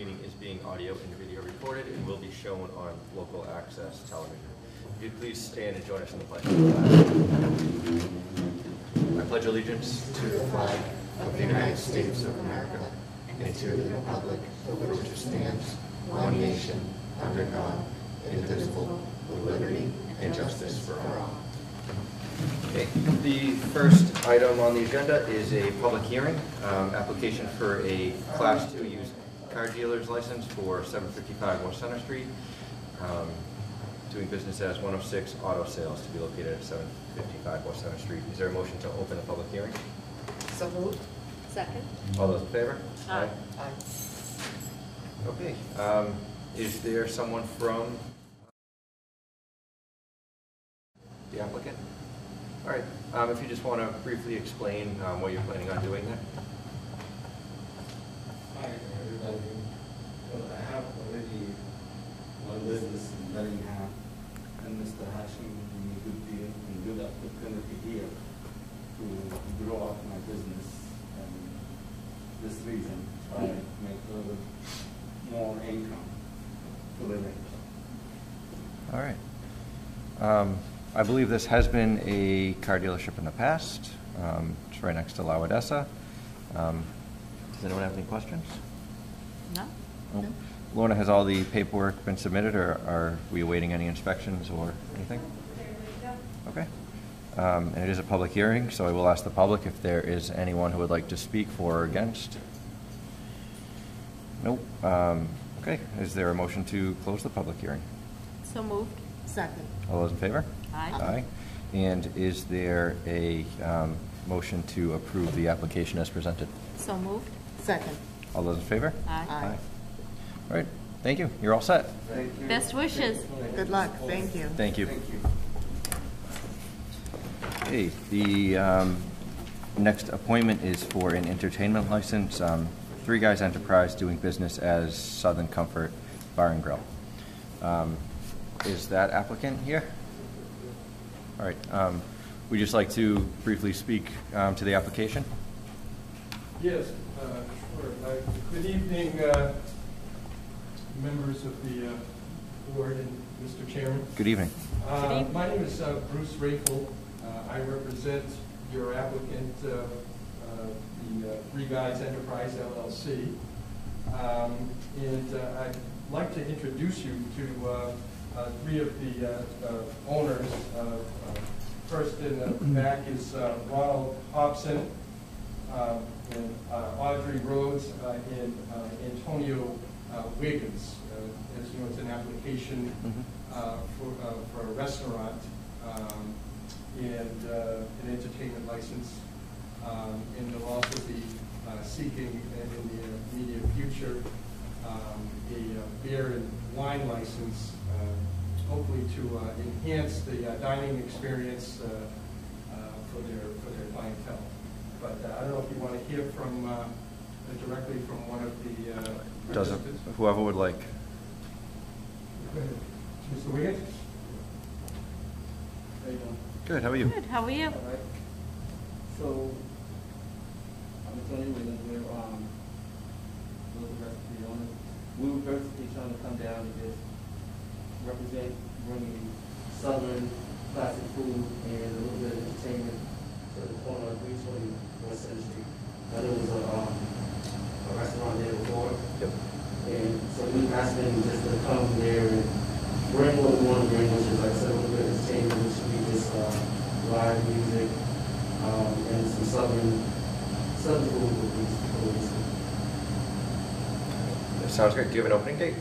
meeting is being audio and video recorded and will be shown on local access television. If you'd please stand and join us in the pledge. I pledge allegiance to the flag of the United States of America and to the republic for which it stands, one nation, under God, indivisible, with liberty and justice for all. Okay. The first item on the agenda is a public hearing, application for a Class 2 used car dealer's license for 755 West Center Street, doing business as 106 Auto Sales to be located at 755 West Center Street. Is there a motion to open the public hearing? So moved. Second. All those in favor? Aye. Aye. Okay. Is there someone from the applicant? All right. If you just want to briefly explain what you're planning on doing there. Hi, everybody. Well, I have already one business in Bellingham, and Mr. Hashim gave me a good deal and good opportunity here to grow up my business. And this reason, try to make a little more income to live in. All right. I believe this has been a car dealership in the past. It's right next to La Odessa. Does anyone have any questions? No? No. Lorna, has all the paperwork been submitted, or are we awaiting any inspections or anything? Okay. And it is a public hearing, so I will ask the public if there is anyone who would like to speak for or against. Nope. Okay. Is there a motion to close the public hearing? So moved. Second. All those in favor? Aye. Aye. And is there a motion to approve the application as presented? So moved. Second. All those in favor? Aye. Aye. All right. Thank you. You're all set. Thank you. Best wishes. Good luck. Thank you. Thank you. Thank you. Okay. The next appointment is for an entertainment license. Three Guys Enterprise, doing business as Southern Comfort Bar and Grill. Is that applicant here? All right. Would you just like to briefly speak to the application? Yes, sure. Good evening, members of the board and Mr. Chairman. Good evening. My name is Bruce Rayful. I represent your applicant, the Three Guys Enterprise LLC. And I'd like to introduce you to three of the owners. First in the back is Ronald Hobson, and Audrey Rhodes, and Antonio Wiggins. As you know, it's an application for a restaurant and an entertainment license. And they'll also be seeking in the immediate future a beer and wine license, hopefully to enhance the dining experience for their clientele. But I don't know if you want to hear from directly from one of the Doesn't whoever would like. Go ahead. Mr. Wiggins? How you doing? Good. How are you? Good. How are you? All right. So, I'm Tony Williams. We're the rest of the owners. We were basically trying to come down and just represent bringing Southern classic food and a little bit of entertainment to the corner of 320 West Center Street. There was a restaurant there before. Yep. And so we asked them just to come there and bring what we want to bring, which is like I said, a little bit of entertainment, which should be just live music and some southern food with these. Sounds good. Do you have an opening date?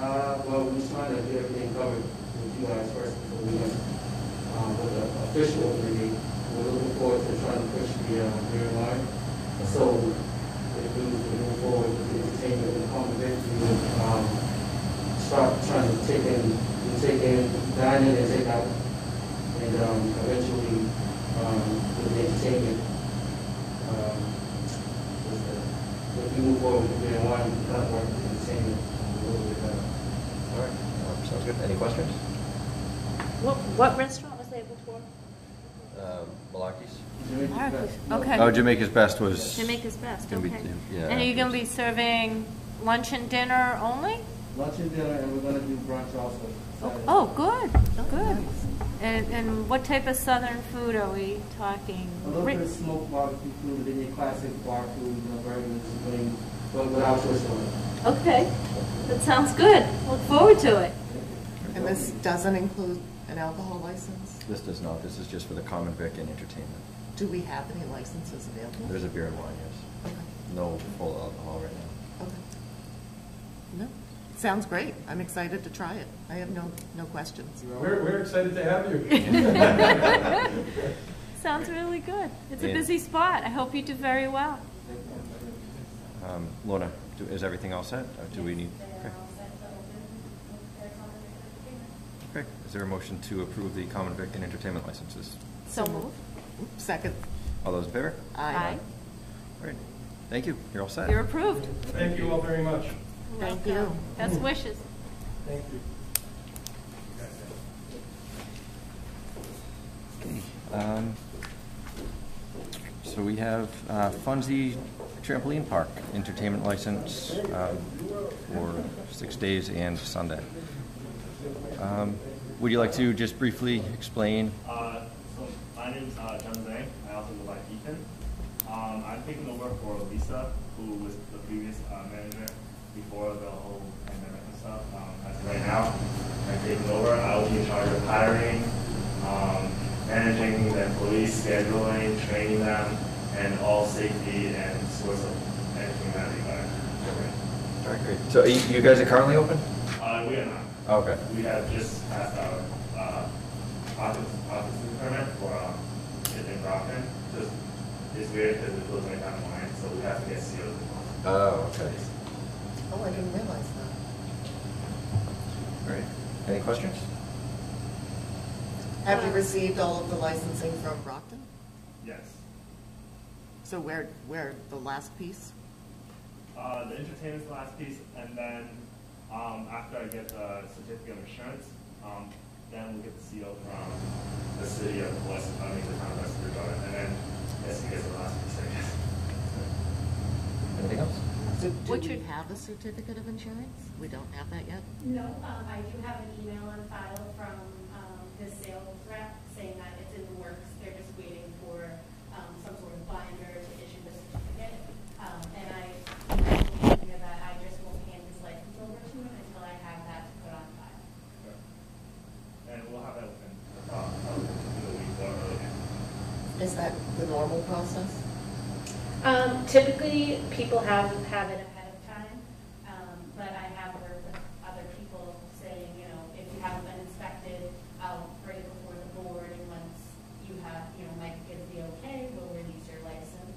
Well, we're just trying to get everything covered with you guys first before we went with the official opening date. We're looking forward to trying to push the beer and wine. So if we move forward with the entertainment and accommodate, we would start trying to take in, dine in and take out, and eventually with the entertainment. If we move forward with the beer and wine, we can kind of work with the entertainment a little bit better. All right. Sounds good. Any questions? What restaurant was they before? Malaki's. Okay. Oh, Jamaica's Best was. Jamaica's Best. gonna be- Okay. yeah. And are you going to be serving lunch and dinner only? Lunch and dinner, and we're gonna do brunch also. Saturday. Oh, good, good. Nice. And what type of southern food are we talking? A little bit of smoked barbecue food, then your classic bar food, burgers, wings, but without twist on it. Okay, that sounds good. Look forward to it. And this doesn't include an alcohol license? This does not, this is just for the common vic and entertainment. Do we have any licenses available? There's a beer and wine, yes. Okay. No full alcohol right now. Okay. No, sounds great. I'm excited to try it. I have no questions. We're excited to have you. Sounds really good. It's a Yeah. busy spot. I hope you do very well. Lorna, is everything all set? Do we need? Okay. Okay, is there a motion to approve the common vic and entertainment licenses? So moved. Oops, second. All those in favor? Aye. Great. Thank you, you're all set. You're approved. Thank you all very much. Thank Welcome. you. Best wishes. Thank you. Okay, so we have Funzy Trampoline Park, entertainment license for 6 days and Sunday. Would you like to just briefly explain? So my name is John Zhang. I also go by Ethan. I'm taking over for Lisa, who was the previous manager before the whole pandemic and stuff. As of right now, I'm taking over. I will be in charge of hiring, managing the employees, scheduling, training them, and all safety and sorts of anything that regard. All right, great. So you guys are currently open? We are not. Okay. We have just passed our occupancy permit for in Brockton. Just it's weird because it goes right down the line, so we have to get sealed. Oh, okay. Oh, I didn't realize that. Great. Any questions? Have you received all of the licensing from Brockton? Yes. So where the last piece? The entertainment's the last piece, and then after I get the certificate of insurance, then we'll get the CO from the city of West, the town of West Bridgewater, and then yes, you get the last piece, I guess. Anything else? Do What's we your- have a certificate of insurance? We don't have that yet? No, I do have an email on file from his sales rep saying that it's in the works. They're just waiting for some sort of binder to issue the certificate. And I told him that I just won't hand his license over to him until I have that to put on file. And we'll have that within the week or earlier. Is that the normal process? Typically, people have it ahead of time, but I have worked with other people saying, you know, if you haven't been inspected, I'll bring it before the board, and once you have, you know, Mike gives the okay, we'll release your license.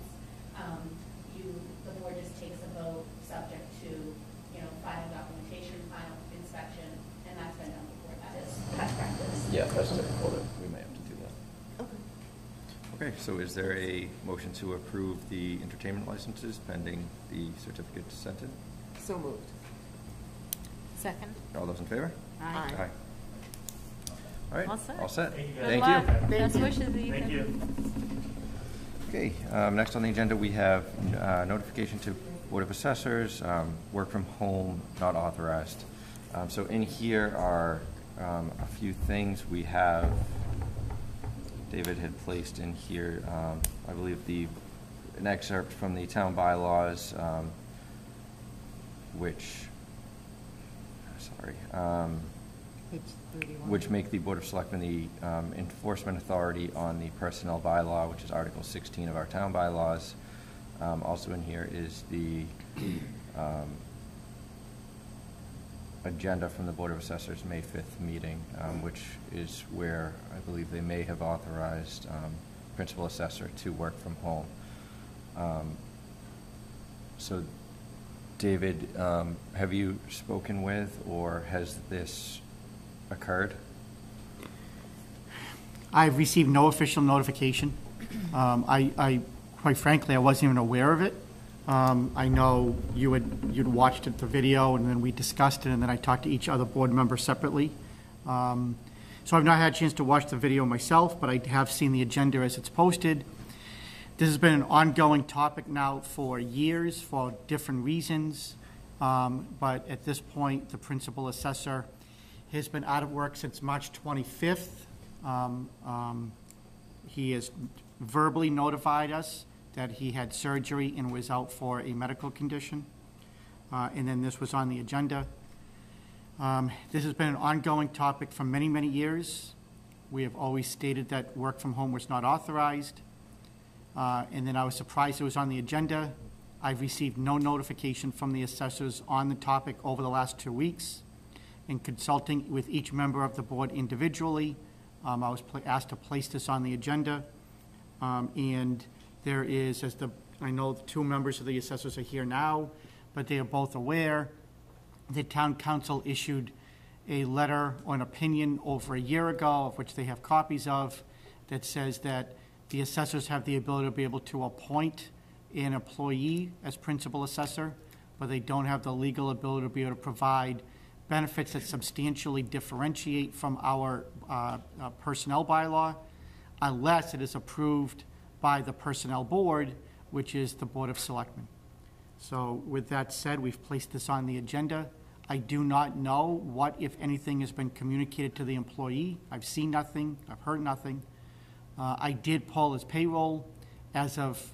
The board just takes a vote subject to, you know, final documentation, final inspection, and that's been done before. That is past practice. Yeah, that's typical that we may have to do that. Okay. Okay, so is there a motion to approve the entertainment licenses pending the certificate sent in? So moved. Second. All those in favor? Aye. Aye. All right. All set. All set. Thank you, Good guys. luck. Thank you. Best you. wishes, Ethan. Thank you. Okay, next on the agenda, we have notification to Board of Assessors, work from home, not authorized. So in here are a few things we have, David had placed in here, I believe an excerpt from the town bylaws, which Page 31. which make the Board of Selectmen the enforcement authority on the personnel bylaw, which is Article 16 of our town bylaws. Also in here is the agenda from the Board of Assessors May 5th meeting, which is where I believe they may have authorized principal assessor to work from home. So, David, have you spoken with, or has this occurred? I've received no official notification. Quite frankly, I wasn't even aware of it. I know you'd watched the video, and then we discussed it, and then I talked to each other board member separately. So I've not had a chance to watch the video myself, but I have seen the agenda as it's posted. This has been an ongoing topic now for years for different reasons. But at this point, the principal assessor has been out of work since March 25th. He has verbally notified us that he had surgery and was out for a medical condition. And then this was on the agenda. This has been an ongoing topic for many, many years. We have always stated that work from home was not authorized. And then I was surprised it was on the agenda. I've received no notification from the assessors on the topic over the last 2 weeks. In consulting with each member of the board individually, I was asked to place this on the agenda. And there is, I know the 2 members of the assessors are here now, but they are both aware the town council issued a letter or an opinion over a year ago, of which they have copies of, that says that the assessors have the ability to be able to appoint an employee as principal assessor, but they don't have the legal ability to be able to provide benefits that substantially differentiate from our personnel bylaw, unless it is approved by the personnel board, which is the Board of Selectmen. So with that said, we've placed this on the agenda. I do not know what, if anything, has been communicated to the employee. I've seen nothing. I've heard nothing. I did poll his payroll as of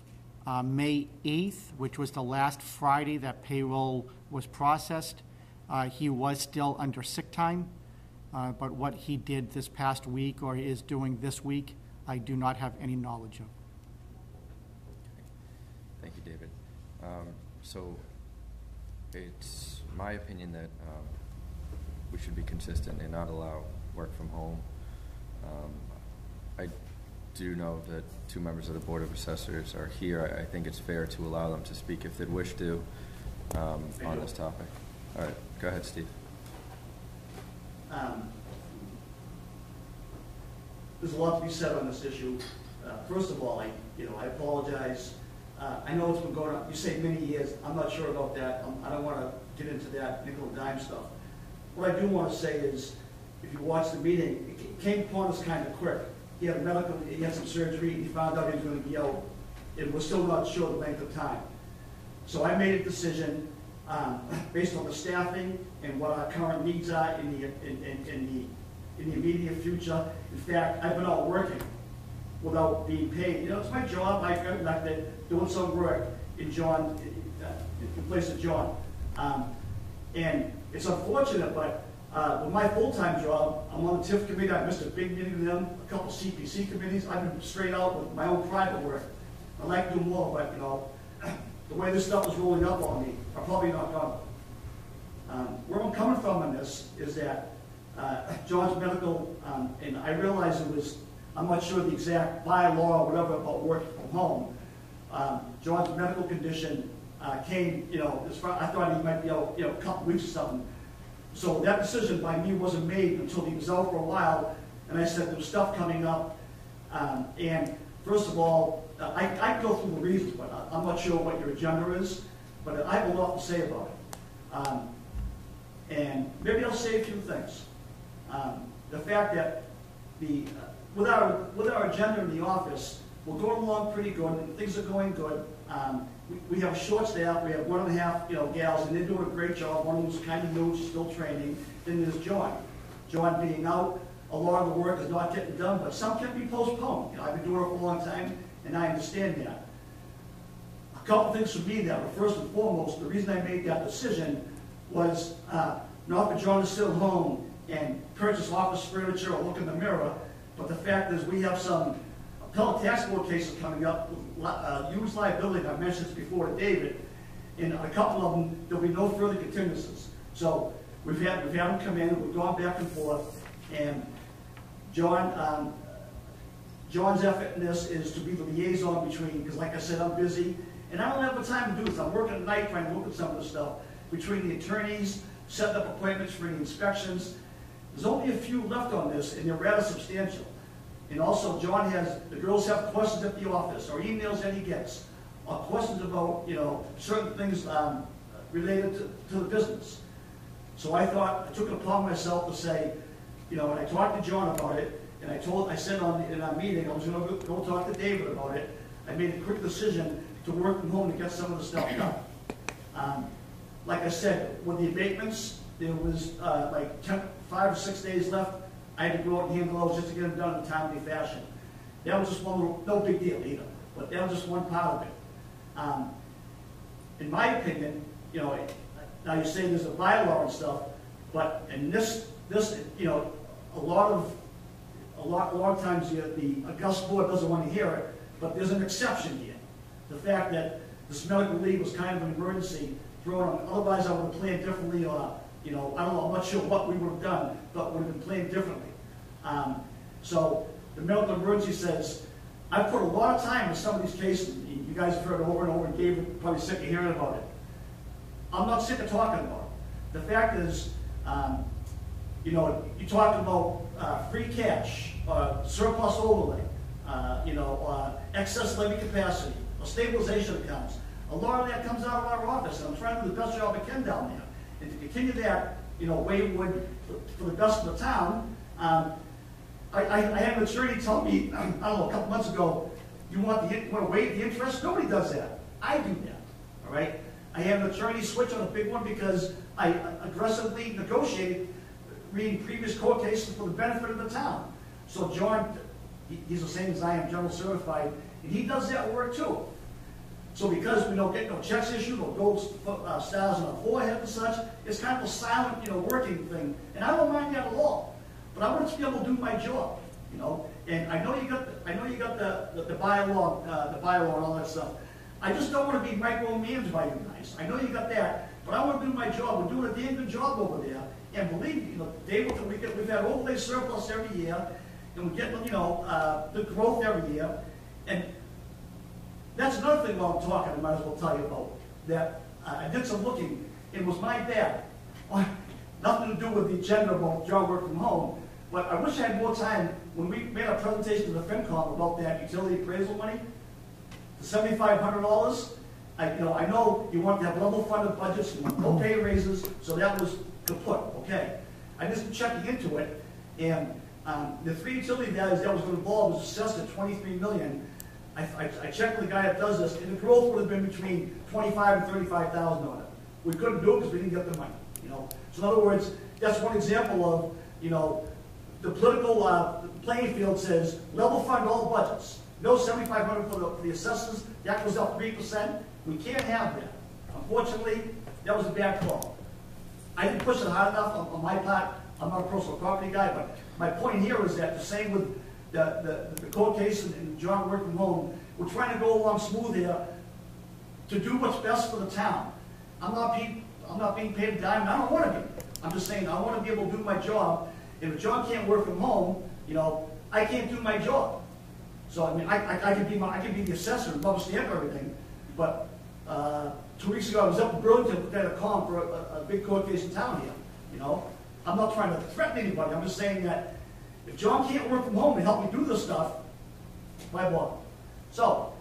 May 8th, which was the last Friday that payroll was processed. He was still under sick time, but what he did this past week or is doing this week, I do not have any knowledge of. Thank you, David. So it's my opinion that we should be consistent and not allow work from home. I do know that 2 members of the Board of Assessors are here. I think it's fair to allow them to speak if they'd wish to on this topic. All right, go ahead, Steve. There's a lot to be said on this issue. First of all, I apologize. I know it's been going on, you say many years, I'm not sure about that. I don't want to get into that nickel and dime stuff. What I do want to say is, if you watch the meeting, it came upon us kind of quick. He had he had some surgery, he found out he was going to be out, and we're still not sure the length of time. So I made a decision based on the staffing and what our current needs are in the immediate future. In fact, I've been out working without being paid. It's my job. I got elected doing some work in place of John. And it's unfortunate, but with my full-time job, I'm on the TIF committee. I missed a big meeting with them, a couple CPC committees. I've been straight out with my own private work. I'd like to do more, but the way this stuff is rolling up on me, I'm probably not going. Where I'm coming from on this is that John's medical, and I realize I'm not sure the exact bylaw or whatever about working from home. John's medical condition came, as far, I thought he might be out, a couple weeks or something. So that decision by me wasn't made until he was out for a while, and I said there was stuff coming up. And first of all, I go through the reasons, but I'm not sure what your agenda is, but I have a lot to say about it. And maybe I'll say a few things. The fact that with our agenda in the office, we're going along pretty good, and things are going good. We have a short staff. We have 1.5 gals, and they're doing a great job. One of them's kind of new, she's still training. Then there's John. John being out, a lot of the work is not getting done, but some can be postponed. I've been doing it for a long time, and I understand that. A couple things for me that were first and foremost, the reason I made that decision was not for John to sit at home and purchase office furniture or look in the mirror, but the fact is we have some appellate tax court cases coming up, used liability, I've mentioned this before to David, and a couple of them, there'll be no further contingencies. So we've had them come in, we've gone back and forth, and John's effort in this is to be the liaison between, because like I said, I'm busy, and I don't have the time to do this. I'm working at night trying to look at some of this stuff, between the attorneys, setting up appointments for the inspections. There's only a few left on this, and they're rather substantial. And also, John the girls have questions at the office, or emails that he gets, or questions about, certain things related to the business. So I took it upon myself to say, and I talked to John about it, and I said in our meeting, I was going to go talk to David about it. I made a quick decision to work from home to get some of the stuff done. like I said, with the abatements, there was like 5 or 6 days left. I had to go out and handle those just to get them done in a timely fashion. That was just one little, no big deal either, but that was just one part of it. In my opinion, you know, now you say there's a bylaw and stuff, but in this, you know, a lot of times the August board doesn't want to hear it, but there's an exception here. The fact that this medical leave was kind of an emergency thrown on, otherwise I would have planned differently, or, you know, I don't know, I'm not sure what we would have done, but would have been planned differently. So the medical emergency says, I put a lot of time in some of these cases. You guys have heard over and over, and David probably sick of hearing about it. I'm not sick of talking about it. The fact is, you know, you talk about free cash, surplus overlay, you know, excess levy capacity, or stabilization accounts. A lot of that comes out of our office, and I'm trying to do the best job I can down there. And to continue that, you know, way would for the best of the town. I had an attorney tell me, I don't know, a couple months ago, you want to waive the interest? Nobody does that. I do that, all right? I had an attorney switch on a big one because I aggressively negotiated reading previous court cases for the benefit of the town. So John, he's the same as I am, general certified, and he does that work too. So because we don't get no checks issued or gold stars on our forehead and such, it's kind of a silent, you know, working thing, and I don't mind that at all. But I want to be able to do my job, you know. And I know you got the bylaw, and all that stuff. I just don't want to be micromanaged by you guys. I know you got that, but I want to do my job. We're doing a damn good job over there. And believe me, you know, Dave, we've had overlay surplus every year, and we're getting, you know, the growth every year. And that's another thing while I'm talking, I might as well tell you about. That I did some looking. It was my bad. Nothing to do with the agenda about John work from home, but I wish I had more time when we made our presentation to the FinCom about that utility appraisal money, the $7,500. I know you want to have level funded budgets, you want no pay raises, so that was kaput. Okay, I just been checking into it, and the 3 utility values that was going to involve was assessed at $23 million. I checked with the guy that does this, and the growth would have been between $25,000 and $35,000 on it. We couldn't do it because we didn't get the money. You know, so in other words, that's one example of, you know, the political playing field says level fund all budgets. No $7,500 for the assessors. That goes up 3%. We can't have that. Unfortunately, that was a bad call. I didn't push it hard enough on my part. I'm not a personal property guy, but my point here is that the same with the court case and John work from home. We're trying to go along smooth here to do what's best for the town. I'm not being paid a dime, and I don't want to be. I'm just saying I want to be able to do my job. And if John can't work from home, you know, I can't do my job. So I mean, I could be the assessor and rubber stamp everything. But 2 weeks ago, I was up in Burlington at a con for a big court case in town here. You know, I'm not trying to threaten anybody. I'm just saying that if John can't work from home and help me do this stuff, why bother? So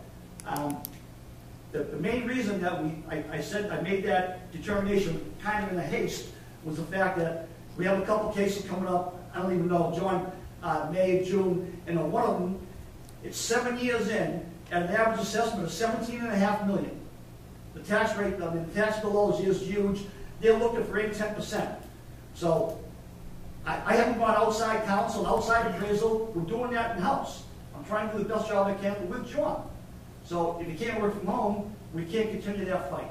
the main reason that I said I made that determination kind of in a haste was the fact that we have a couple cases coming up. I don't even know, John, May, June, and on one of them, it's 7 years in, at an average assessment of $17.5 million. The tax rate, I mean, the tax bill is huge. They're looking for 8–10%. So I haven't gone outside counsel, outside appraisal. We're doing that in-house. I'm trying to do the best job I can with John. So if you can't work from home, we can't continue that fight.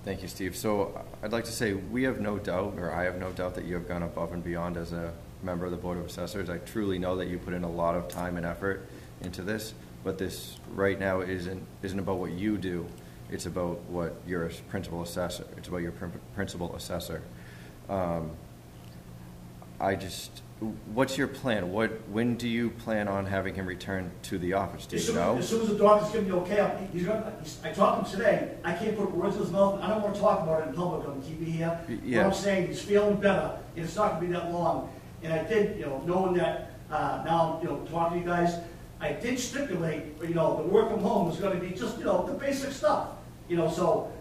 Thank you, Steve. So I'd like to say we have no doubt, or I have no doubt, that you have gone above and beyond as a member of the Board of Assessors. I truly know that you put in a lot of time and effort into this, but this right now isn't about what you do. It's about what your principal assessor. It's about your principal assessor. What's your plan? When do you plan on having him return to the office? Do you know? As soon as the doctor's going to be okay, I talked to him today. I can't put words in his mouth. I don't want to talk about it in public on TV here. Yeah. What I'm saying, he's feeling better, and it's not going to be that long. And I did, you know, knowing that now, you know, talking to you guys, I did stipulate, you know, the work from home was going to be just, you know, the basic stuff. You know, so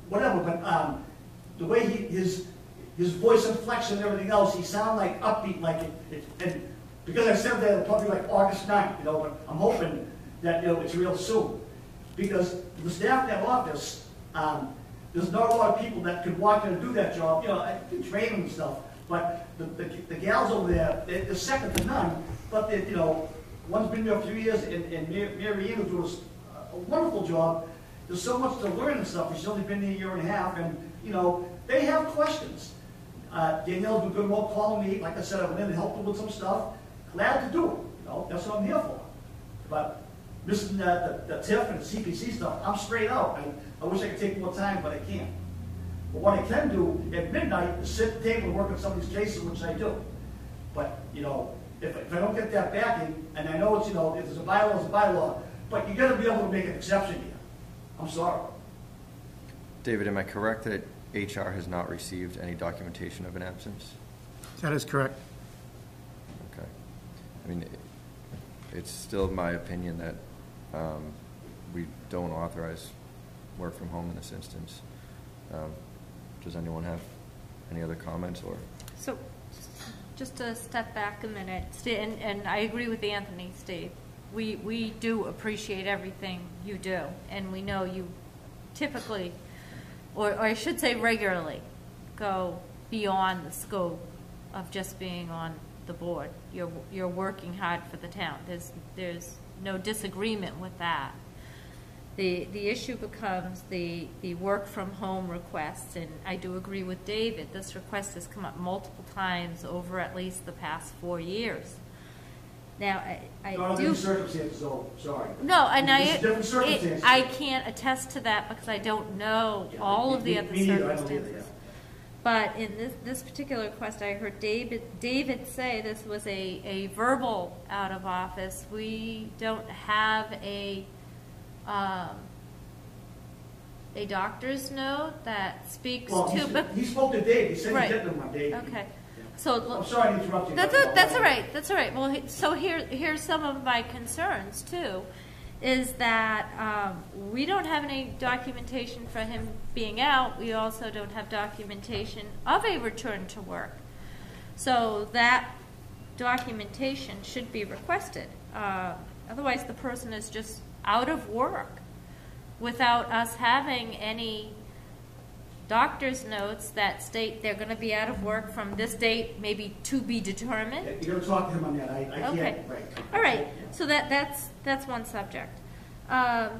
whatever. But the way his voice inflection and everything else, he sounded like upbeat, like it. And because I said that, it'll probably like August 9th, you know, but I'm hoping that, you know, it's real soon. Because the staff in that office, there's not a lot of people that could walk in and do that job, you know, I can train them and stuff, but the gals over there, they're second to none, but they, you know, one's been there a few years, and Mary Ann does a wonderful job. There's so much to learn and stuff. She's only been there a year and a half, and, you know, they have questions. Danielle's been good about calling me. Like I said, I went in and helped her with some stuff. Glad to do it. You know, that's what I'm here for. But missing the TIF and the CPC stuff, I'm straight out. I wish I could take more time, but I can't. But what I can do at midnight is sit at the table and work on some of these cases, which I do. But, you know, if I don't get that backing, and I know it's, you know, if there's a bylaw, it's a bylaw, but you got to be able to make an exception here. I'm sorry. David, am I correct that HR has not received any documentation of an absence? That is correct. Okay. I mean, it's still my opinion that we don't authorize work from home in this instance. Does anyone have any other comments or? So, just to step back a minute, and I agree with Anthony, Steve. We do appreciate everything you do, and we know you typically, or I should say regularly, go beyond the scope of just being on the board. You're working hard for the town. There's no disagreement with that. The issue becomes the work from home requests, and I do agree with David. This request has come up multiple times over at least the past 4 years. Now, I Not do. in circumstances, though. Sorry. No, and It's different circumstances. I can't attest to that because I don't know Yeah, all of the me other neither. I don't either, circumstances. But in this particular request, I heard David say this was a verbal out of office. We don't have a doctor's note that speaks Well, to. But he spoke to Dave. He said Right. he did them on Dave. okay, so I'm sorry to interrupt you. that's all right. That's all right. Well, so here's some of my concerns too, is that we don't have any documentation for him being out. We also don't have documentation of a return to work. So that documentation should be requested. Otherwise, the person is just out of work without us having any doctor's notes that state they're going to be out of work from this date, maybe to be determined. You're going to talk to him on that. I Okay. can't. Right. All right. So that's one subject. So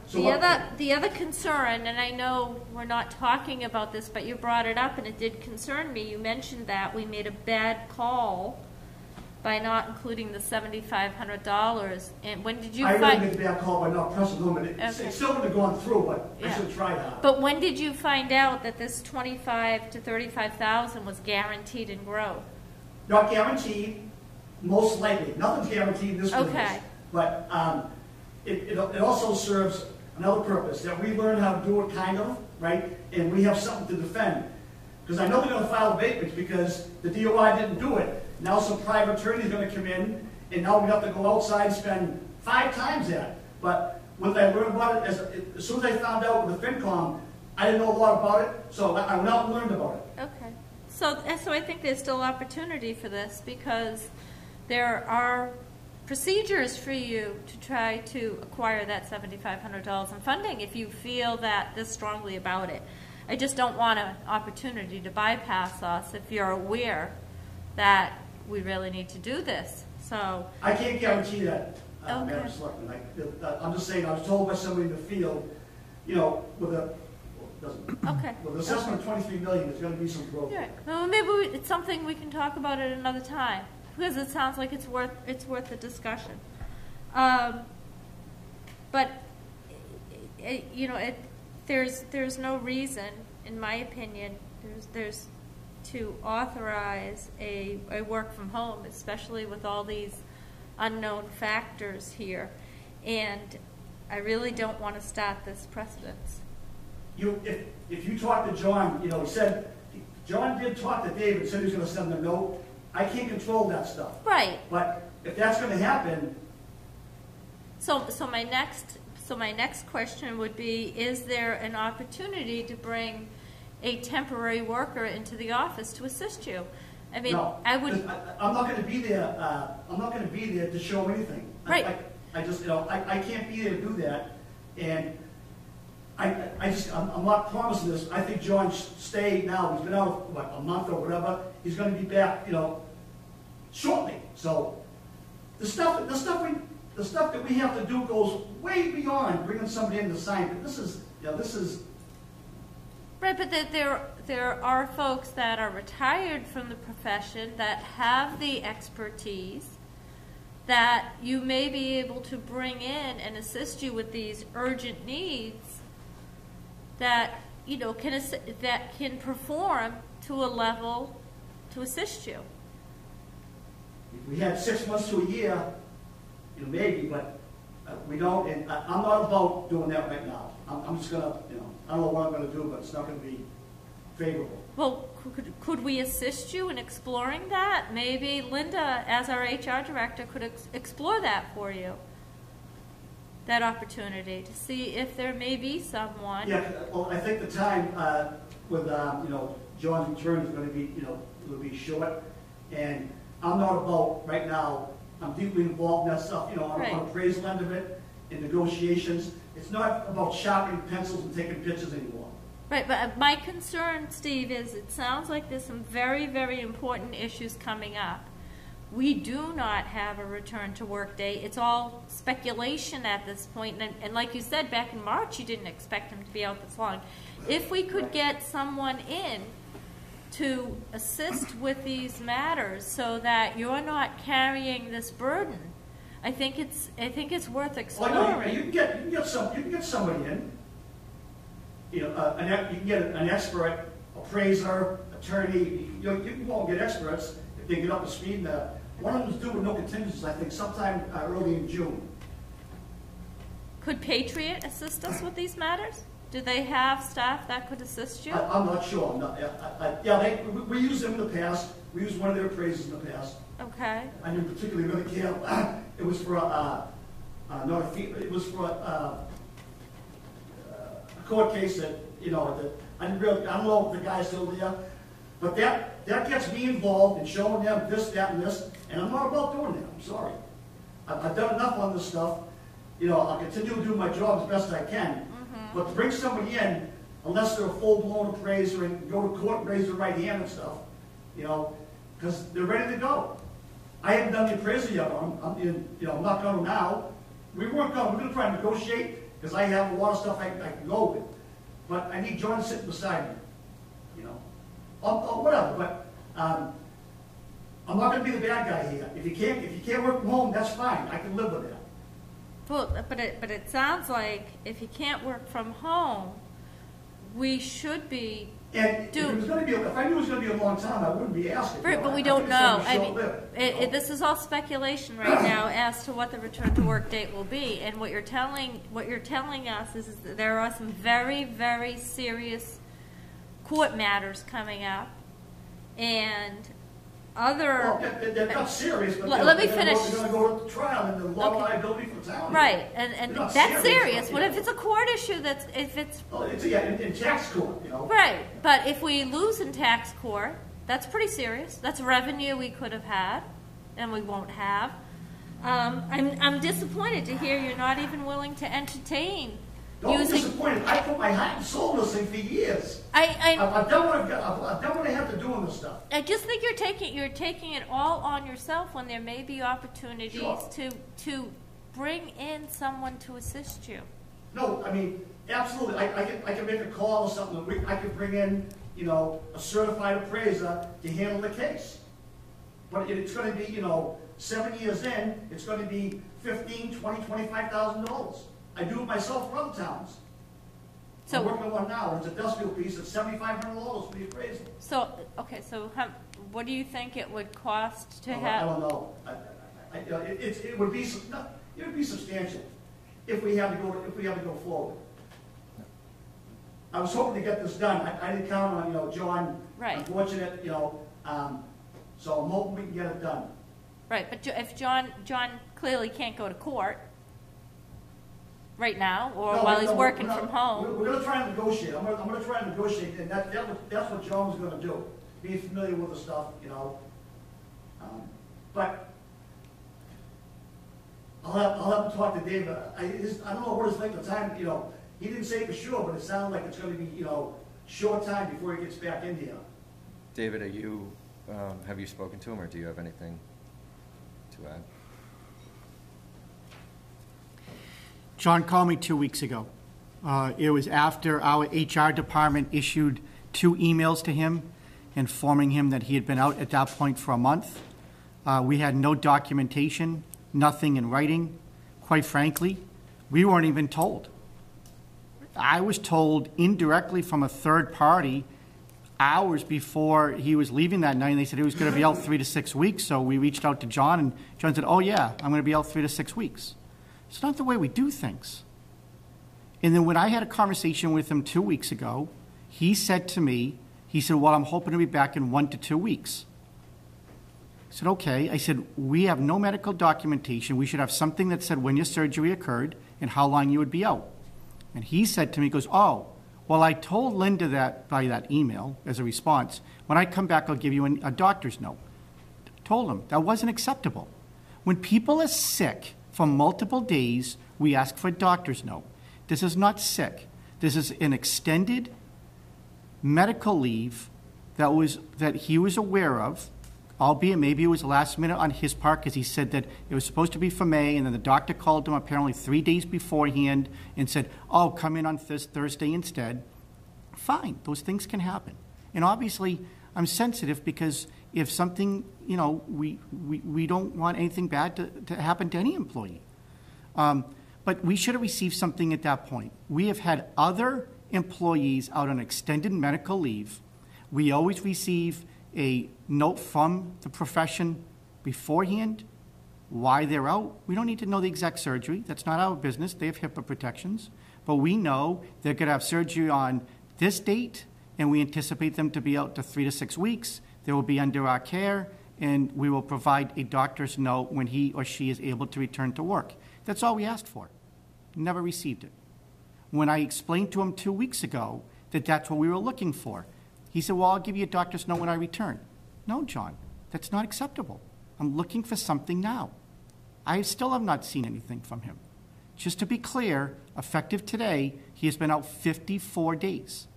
The other concern, and I know we're not talking about this, but you brought it up, and it did concern me. You mentioned that we made a bad call by not including the $7,500. And when did you I find? really made a bad call by not pressing him, and it still would have gone through, but I Yeah. should have tried harder. But when did you find out that this $25,000 to $35,000 was guaranteed in growth? Not guaranteed, most likely. Nothing's guaranteed in this business. Okay. But it also serves another purpose, that we learn how to do it kind of, right? And we have something to defend. Because I know they're going to file abatements because the DOI didn't do it. Now some private attorney's going to come in, and now we have to go outside and spend 5 times that. But when I learned about it, as soon as I found out with the FinCom, I didn't know a lot about it, so I went out and learned about it. Okay. So I think there's still opportunity for this because there are procedures for you to try to acquire that $7,500 in funding if you feel that this strongly about it. I just don't want an opportunity to bypass us if you're aware that we really need to do this. So I can't guarantee that, Okay. Madam Selectman. I'm just saying, I was told by somebody in the field, you know, with okay. an assessment of $23 million, there's going to be some growth. All right. Well, maybe it's something we can talk about at another time because it sounds like it's worth the discussion. But you know, there's no reason, in my opinion, there's to authorize a work from home, especially with all these unknown factors here, and I really don't want to start this precedence. If you talk to John, you know, he said, John did talk to David, said he was going to send a note. I can't control that stuff. Right. But if that's going to happen. So my next question would be, is there an opportunity to bring a temporary worker into the office to assist you? I mean, No, I would. I'm not going to be there. I'm not going to be there to show anything. Right. I just, you know, I can't be there to do that. And I'm not promising this. I think John stayed now. He's been out, what, a month or whatever. He's gonna be back, shortly. So the stuff that we have to do goes way beyond bringing somebody in to sign it. This is. Right, but there are folks that are retired from the profession that have the expertise that you may be able to bring in and assist you with these urgent needs that, that can perform to a level to assist you. If we had 6 months to a year, maybe, but we don't, and I'm not about doing that right now. I'm just gonna, I don't know what I'm gonna do, but it's not gonna be favorable. Well, could we assist you in exploring that? Maybe Linda, as our HR director, could explore that for you, that opportunity, to see if there may be someone. Yeah, well, I think the time with, John's return is gonna be, it'll be short, and I'm not about, right now, I'm deeply involved in that stuff, on the appraisal end of it, in negotiations. It's not about sharpening pencils and taking pictures anymore. Right, but my concern, Steve, is it sounds like there's some very, very important issues coming up. We do not have a return to work date. It's all speculation at this point. And like you said, back in March, you didn't expect him to be out this long. If we could get someone in to assist with these matters so that you're not carrying this burden, I think it's worth exploring. Oh, no, you can get somebody in. You can get an expert, appraiser, attorney. You won't get experts if they get up to speed. One of them's due with no contingencies, I think, sometime early in June. Could Patriot assist us with these matters? Do they have staff that could assist you? I'm not sure. We used them in the past. We used one of their appraisers in the past. Okay. I didn't particularly really care. It was for a court case that I don't know if the guy's still there, but that gets me involved in showing them this, that, and this, and I'm not about doing that. I'm sorry. I've done enough on this stuff. I'll continue to do my job as best I can, but to bring somebody in, unless they're a full-blown appraiser and go to court and raise their right hand and stuff, because they're ready to go. I haven't done the appraisal yet. I'm not going to now. We're going to try and negotiate because I have a lot of stuff I can go with. But I need John sitting beside me, or whatever. But I'm not going to be the bad guy here. If you can't work from home, that's fine. I can live with that. Well, but it sounds like if you can't work from home, we should be. And if I knew it was going to be a long time, I wouldn't be asking. Right, but we don't know. This is all speculation right now as to what the return to work date will be. And what you're telling us is that there are some very, very serious court matters coming up, and other. Well, they're not serious, but let me finish. They're going to go to trial and the law liability for town. Right, and that's serious. What if it's a court issue? In tax court, Right, but if we lose in tax court, that's pretty serious. That's revenue we could have had, and we won't have. I'm disappointed to hear you're not even willing to entertain. Don't be disappointed. I put my heart and soul in this thing for years. I've done what I have to do on this stuff. I just think you're taking it all on yourself when there may be opportunities to bring in someone to assist you. No, absolutely. I can make a call or something. I could bring in, a certified appraiser to handle the case. But it's going to be, 7 years in, it's going to be $15,000, $20,000, $25,000. I do it myself for other towns. So I'm working on one now. It's a industrial piece. It's $7,500 for the appraisal. So what do you think it would cost to have? I don't know. It would be substantial if we had to go forward. I was hoping to get this done. I didn't count on John. Right. Unfortunate, so I'm hoping we can get it done. Right, but if John clearly can't go to court right now, or while he's working from home. We're going to try and negotiate. I'm going to try and negotiate, and that's what John was going to do. Being familiar with the stuff, but I'll have to talk to Dave. I don't know what it's like the time, He didn't say for sure, but it sounded like it's gonna be, short time before he gets back in here. David, are you, have you spoken to him, or do you have anything to add? John called me 2 weeks ago. It was after our HR department issued 2 emails to him informing him that he had been out at that point for a month. We had no documentation, nothing in writing. Quite frankly, we weren't even told. I was told indirectly from a third party hours before he was leaving that night, and they said he was going to be out 3 to 6 weeks. So we reached out to John, and John said, oh yeah, I'm going to be out 3 to 6 weeks. It's not the way we do things. And then when I had a conversation with him 2 weeks ago, he said to me, he said, well, I'm hoping to be back in 1 to 2 weeks. I said, okay. I said, we have no medical documentation. We should have something that said when your surgery occurred and how long you would be out. And he said to me, he goes, oh, well, I told Linda that by that email as a response. When I come back, I'll give you a doctor's note. Told him that wasn't acceptable. When people are sick for multiple days, we ask for a doctor's note. This is not sick. This is an extended medical leave that he was aware of, albeit maybe it was last minute on his part because he said that it was supposed to be for May, and then the doctor called him apparently 3 days beforehand and said, oh, come in on Thursday instead. Fine, those things can happen. And obviously, I'm sensitive because if something, we don't want anything bad to happen to any employee. But we should have received something at that point. We have had other employees out on extended medical leave. We always receive a note from the profession beforehand why they're out. We don't need to know the exact surgery. That's not our business. They have HIPAA protections. But we know they're going to have surgery on this date, and we anticipate them to be out to 3 to 6 weeks. They will be under our care, and we will provide a doctor's note when he or she is able to return to work. That's all we asked for. Never received it. When I explained to him 2 weeks ago that that's what we were looking for, he said, well, I'll give you a doctor's note when I return. No, John, that's not acceptable. I'm looking for something now. I still have not seen anything from him. Just to be clear, effective today, he has been out 54 days.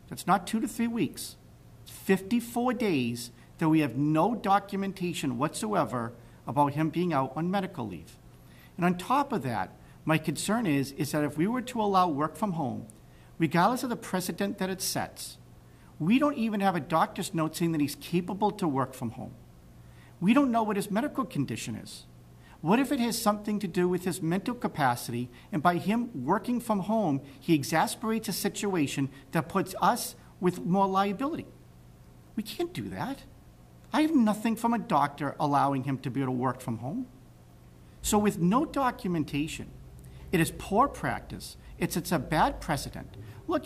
That's not 2 to 3 weeks. 54 days that we have no documentation whatsoever about him being out on medical leave. And on top of that, my concern is that if we were to allow work from home, regardless of the precedent that it sets, we don't even have a doctor's note saying that he's capable to work from home. We don't know what his medical condition is. What if it has something to do with his mental capacity, and by him working from home, he exasperates a situation that puts us with more liability? We can't do that. I have nothing from a doctor allowing him to be able to work from home. So with no documentation, it is poor practice. It's a bad precedent. Look,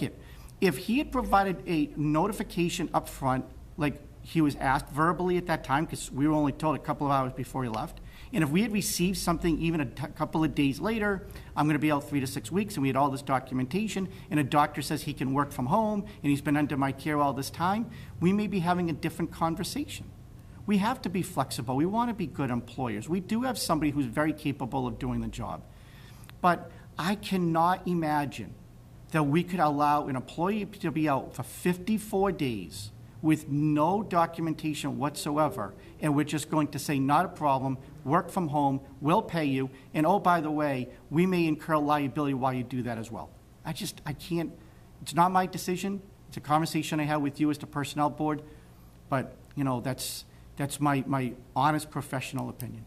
if he had provided a notification up front, like he was asked verbally at that time, because we were only told a couple of hours before he left, and if we had received something even a couple of days later, I'm going to be out 3 to 6 weeks, and we had all this documentation, and a doctor says he can work from home, and he's been under my care all this time, we may be having a different conversation. We have to be flexible. We want to be good employers. We do have somebody who's very capable of doing the job. But I cannot imagine that we could allow an employee to be out for 54 days with no documentation whatsoever, and we're just going to say, not a problem, work from home, we'll pay you, and oh, by the way, we may incur liability while you do that as well. I can't, it's not my decision. It's a conversation I had with you as the personnel board, but, that's my honest professional opinion.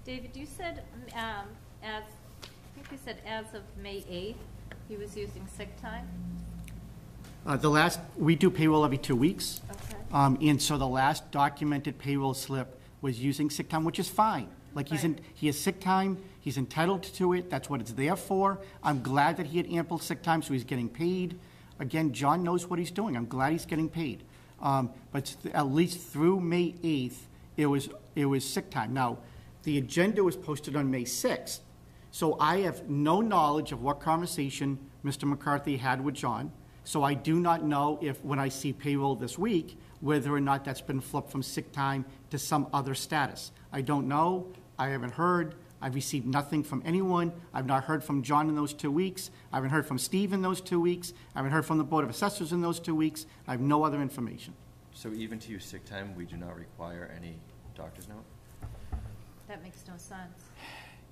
David, you said, as of May 8th, he was using sick time? We do payroll every 2 weeks. Okay. And so the last documented payroll slip was using sick time, which is fine. Like he has sick time, he's entitled to it, that's what it's there for. I'm glad that he had ample sick time, so he's getting paid. Again, John knows what he's doing. I'm glad he's getting paid. But at least through May 8th, it was sick time. Now, the agenda was posted on May 6th, so I have no knowledge of what conversation Mr. McCarthy had with John. So I do not know if, when I see payroll this week, whether or not that's been flipped from sick time to some other status. I don't know. I haven't heard. I've received nothing from anyone. I've not heard from John in those 2 weeks. I haven't heard from Steve in those 2 weeks. I haven't heard from the Board of Assessors in those 2 weeks. I have no other information. So even to use sick time, we do not require any doctor's note? That makes no sense.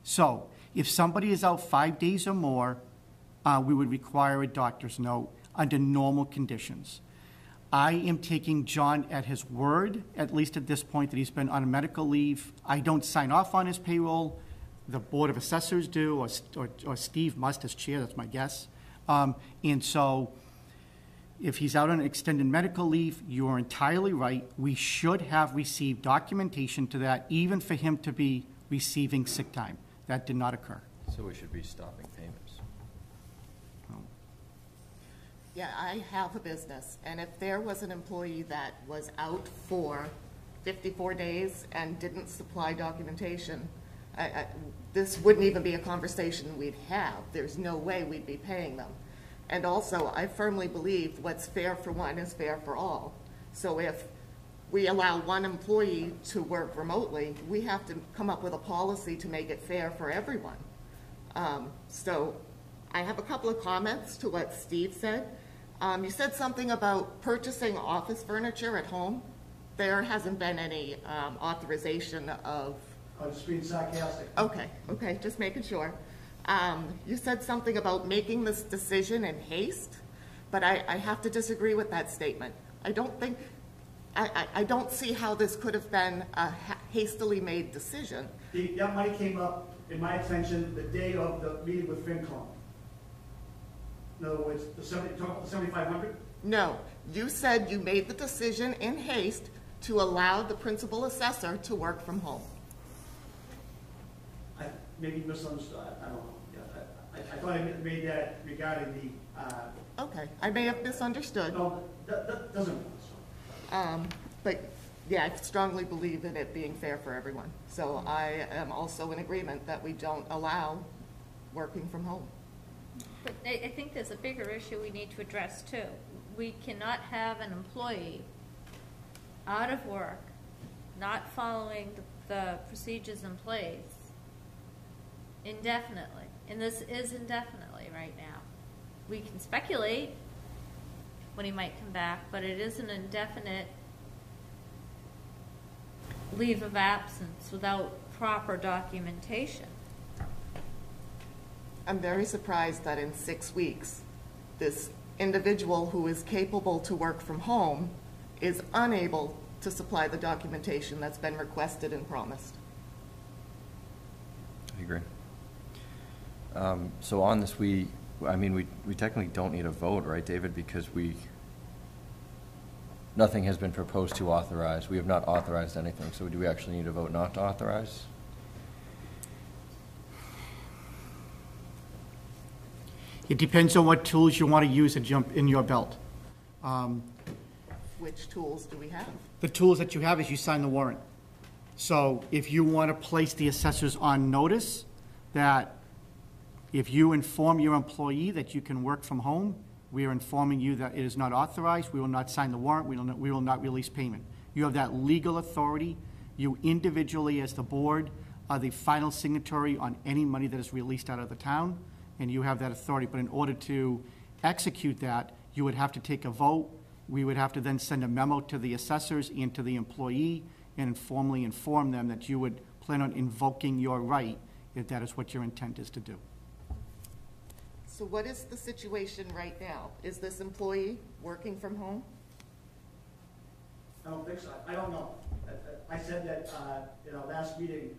So if somebody is out 5 days or more, we would require a doctor's note under normal conditions. I am taking John at his word, at least at this point, that he's been on medical leave. I don't sign off on his payroll. The Board of Assessors do, or Steve must as chair, that's my guess. And so if he's out on extended medical leave, you are entirely right. We should have received documentation to that, even for him to be receiving sick time. That did not occur. So we should be stopping payments. Yeah, I have a business, and if there was an employee that was out for 54 days and didn't supply documentation, this wouldn't even be a conversation we'd have. There's no way we'd be paying them. And also, I firmly believe what's fair for one is fair for all. So if we allow one employee to work remotely, we have to come up with a policy to make it fair for everyone. So I have a couple of comments to what Steve said. You said something about purchasing office furniture at home. There hasn't been any authorization of... I was being sarcastic. Okay, just making sure. You said something about making this decision in haste, but I have to disagree with that statement. I don't see how this could have been a hastily made decision. That money came up in my attention the day of the meeting with FinCom. In other words, the 7,500? No, you said you made the decision in haste to allow the principal assessor to work from home. I maybe misunderstood. I don't know. Yeah, I thought I made that regarding the... Okay, I may have misunderstood. No, that doesn't matter. But yeah, I strongly believe in it being fair for everyone. So I am also in agreement that we don't allow working from home. But I think there's a bigger issue we need to address too. We cannot have an employee out of work, not following the procedures in place indefinitely. And this is indefinitely right now. We can speculate when he might come back, but it is an indefinite leave of absence without proper documentation. I'm very surprised that in 6 weeks, this individual who is capable to work from home is unable to supply the documentation that's been requested and promised. I agree. So on this, we technically don't need a vote, right, David? Because nothing has been proposed to authorize. We have not authorized anything. So do we actually need a vote not to authorize? It depends on what tools you want to use to jump in your belt. Which tools do we have? The tools that you have is you sign the warrant. So if you want to place the assessors on notice that if you inform your employee that you can work from home, we are informing you that it is not authorized, we will not sign the warrant, we will not release payment. You have that legal authority. You individually, as the board, are the final signatory on any money that is released out of the town, and you have that authority. But in order to execute that, you would have to take a vote. We would have to then send a memo to the assessors and to the employee and formally inform them that you would plan on invoking your right if that is what your intent is to do. So what is the situation right now? Is this employee working from home? I don't think so. I don't know. I said that in our last meeting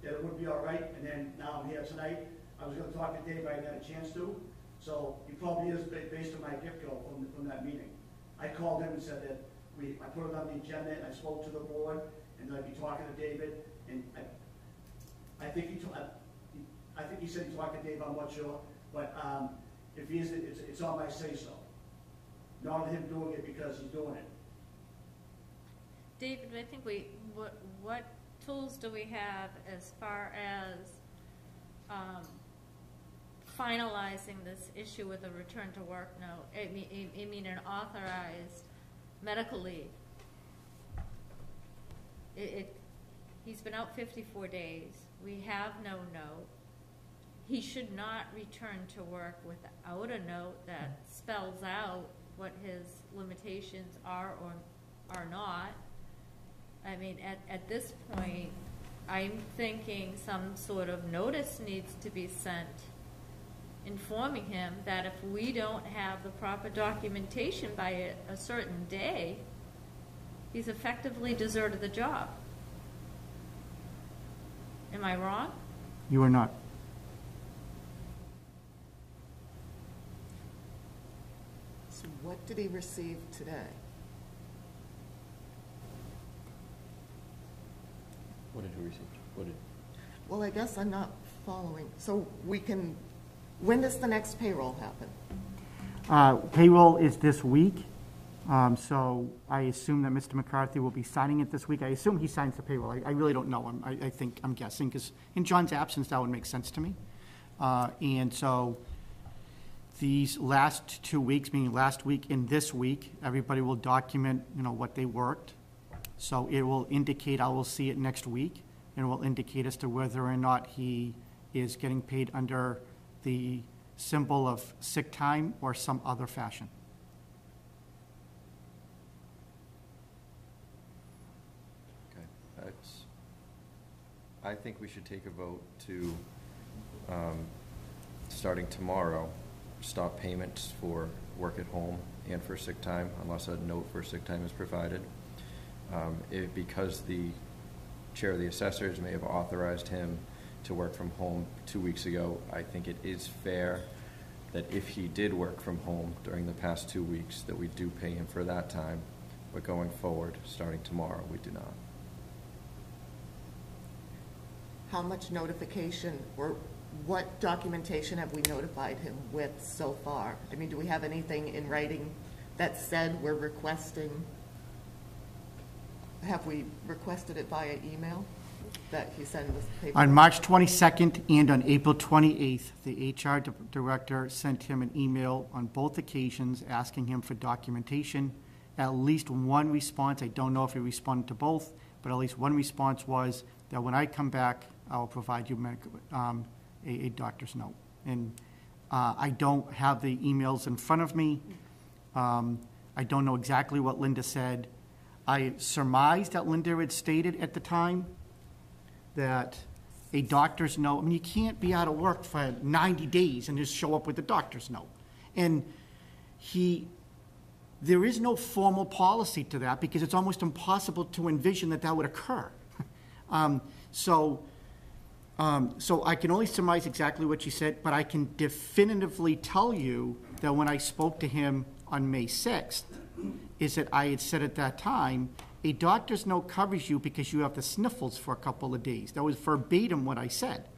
that it would be all right, and then now I'm here tonight. I was going to talk to Dave, I hadn't had a chance to, so he probably is based on my get-go from that meeting. I called him and said that I put it on the agenda, and I spoke to the board, and I'd be talking to David, and I think he said he talked to Dave, I'm not sure, but if he isn't, it's on my say-so. Not him doing it because he's doing it. David, I think what tools do we have as far as finalizing this issue with a return to work note? I mean an authorized medical leave. He's been out 54 days. We have no note. He should not return to work without a note that spells out what his limitations are or are not. I mean, at this point, I'm thinking some sort of notice needs to be sent informing him that if we don't have the proper documentation by a certain day, he's effectively deserted the job. Am I wrong? You are not. So what did he receive today? What did he receive? Well, I guess I'm not following. So when does the next payroll happen? Payroll is this week, so I assume that Mr. McCarthy will be signing it this week. I assume he signs the payroll. I really don't know. I'm guessing, because in John's absence, that would make sense to me. And so these last 2 weeks, meaning last week and this week, everybody will document, what they worked. So it will indicate, I will see it next week, and it will indicate as to whether or not he is getting paid under the symbol of sick time or some other fashion. Okay. I think we should take a vote to, starting tomorrow, stop payments for work at home and for sick time unless a note for sick time is provided. Because the chair of the assessors may have authorized him to work from home 2 weeks ago, I think it is fair that if he did work from home during the past 2 weeks, that we do pay him for that time, but going forward, starting tomorrow, we do not. How much notification or what documentation have we notified him with so far? I mean, do we have anything in writing that said we're requesting? Have we requested it via email that he send this paper? On March 22nd and on April 28th, the HR director sent him an email on both occasions asking him for documentation. At least one response, I don't know if he responded to both, but at least one response was that when I come back, I will provide you a doctor's note. And I don't have the emails in front of me. I don't know exactly what Linda said. I surmised that Linda had stated at the time that a doctor's note, I mean, you can't be out of work for 90 days and just show up with a doctor's note. And there is no formal policy to that because it's almost impossible to envision that would occur. So I can only surmise exactly what she said, but I can definitively tell you that when I spoke to him on May 6th, is that I had said at that time, a doctor's note covers you because you have the sniffles for a couple of days. That was verbatim what I said.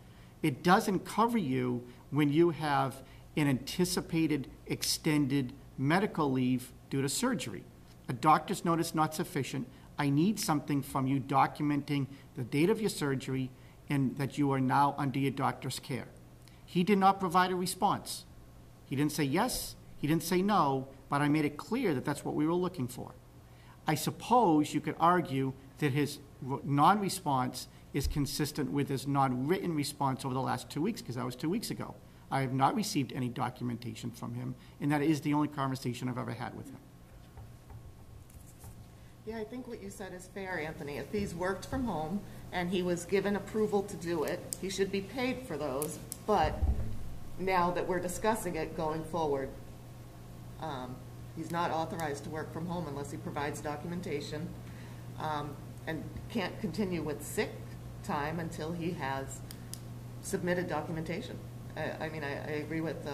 It doesn't cover you when you have an anticipated extended medical leave due to surgery. A doctor's note is not sufficient. I need something from you documenting the date of your surgery and that you are now under your doctor's care. He did not provide a response. He didn't say yes, he didn't say no, but I made it clear that that's what we were looking for. I suppose you could argue that his non-response is consistent with his non-written response over the last 2 weeks, because that was 2 weeks ago. I have not received any documentation from him, and that is the only conversation I've ever had with him. Yeah, I think what you said is fair, Anthony. If he's worked from home and he was given approval to do it, he should be paid for those. But now that we're discussing it going forward, he's not authorized to work from home unless he provides documentation, and can't continue with sick time until he has submitted documentation. I mean, I agree with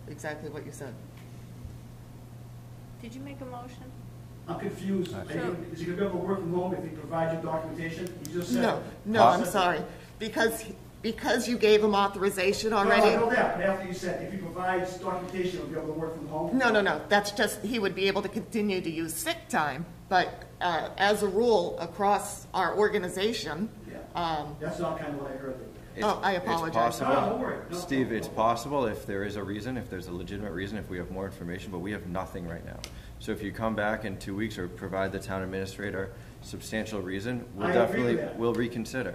exactly what you said. Did you make a motion? I'm confused. Is he going to be able to work from home if he provides you documentation? You just said. No, I'm sorry. Because you gave him authorization already. No, I know that, but after you said if he provides documentation, he'll be able to work from home? No. That's just, he would be able to continue to use sick time, but as a rule across our organization. Yeah, that's not kind of what I heard. I apologize. It's possible, No, don't worry. No, Steve, no. it's possible if there is a reason, if there's a legitimate reason, if we have more information, but we have nothing right now. So if you come back in 2 weeks or provide the town administrator substantial reason, I agree with that. we'll reconsider.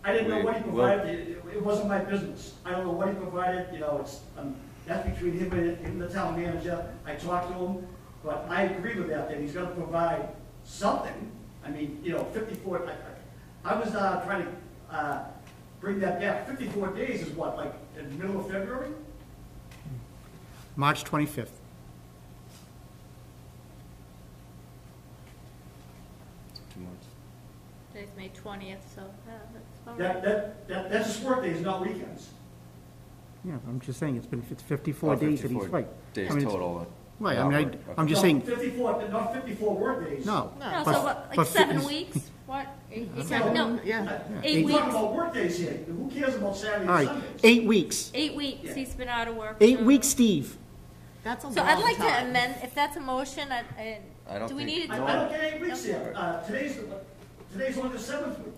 I didn't know what he We'll- provided, it wasn't my business. I don't know what he provided, you know, that's between him and the town manager. I talked to him, but I agree with that he's gonna provide something. I mean, you know, 54, I was trying to bring that back. 54 days is what, like, in the middle of February? March 25th. Two months. Today's May 20th, so that's all right. That's just work days, not weekends. Yeah, I'm just saying, it's 54 days that he's, 54 right. Days I mean, it's- total. Right, I mean, I'm just No, saying, 54, not 54 work days. no. No, but- so what, like but 7 fitness- weeks? What? So, No, Yeah. 8 We're talking weeks. about work days here. Who cares about Saturday All and right, Sundays? 8 weeks. 8 weeks, Yeah. he's been out of work. 8 for- weeks, Steve. That's a long So I'd like to time. amend, if that's a motion, I don't do we think- need it I to? don't get 8 weeks here. Today's only the 7th week.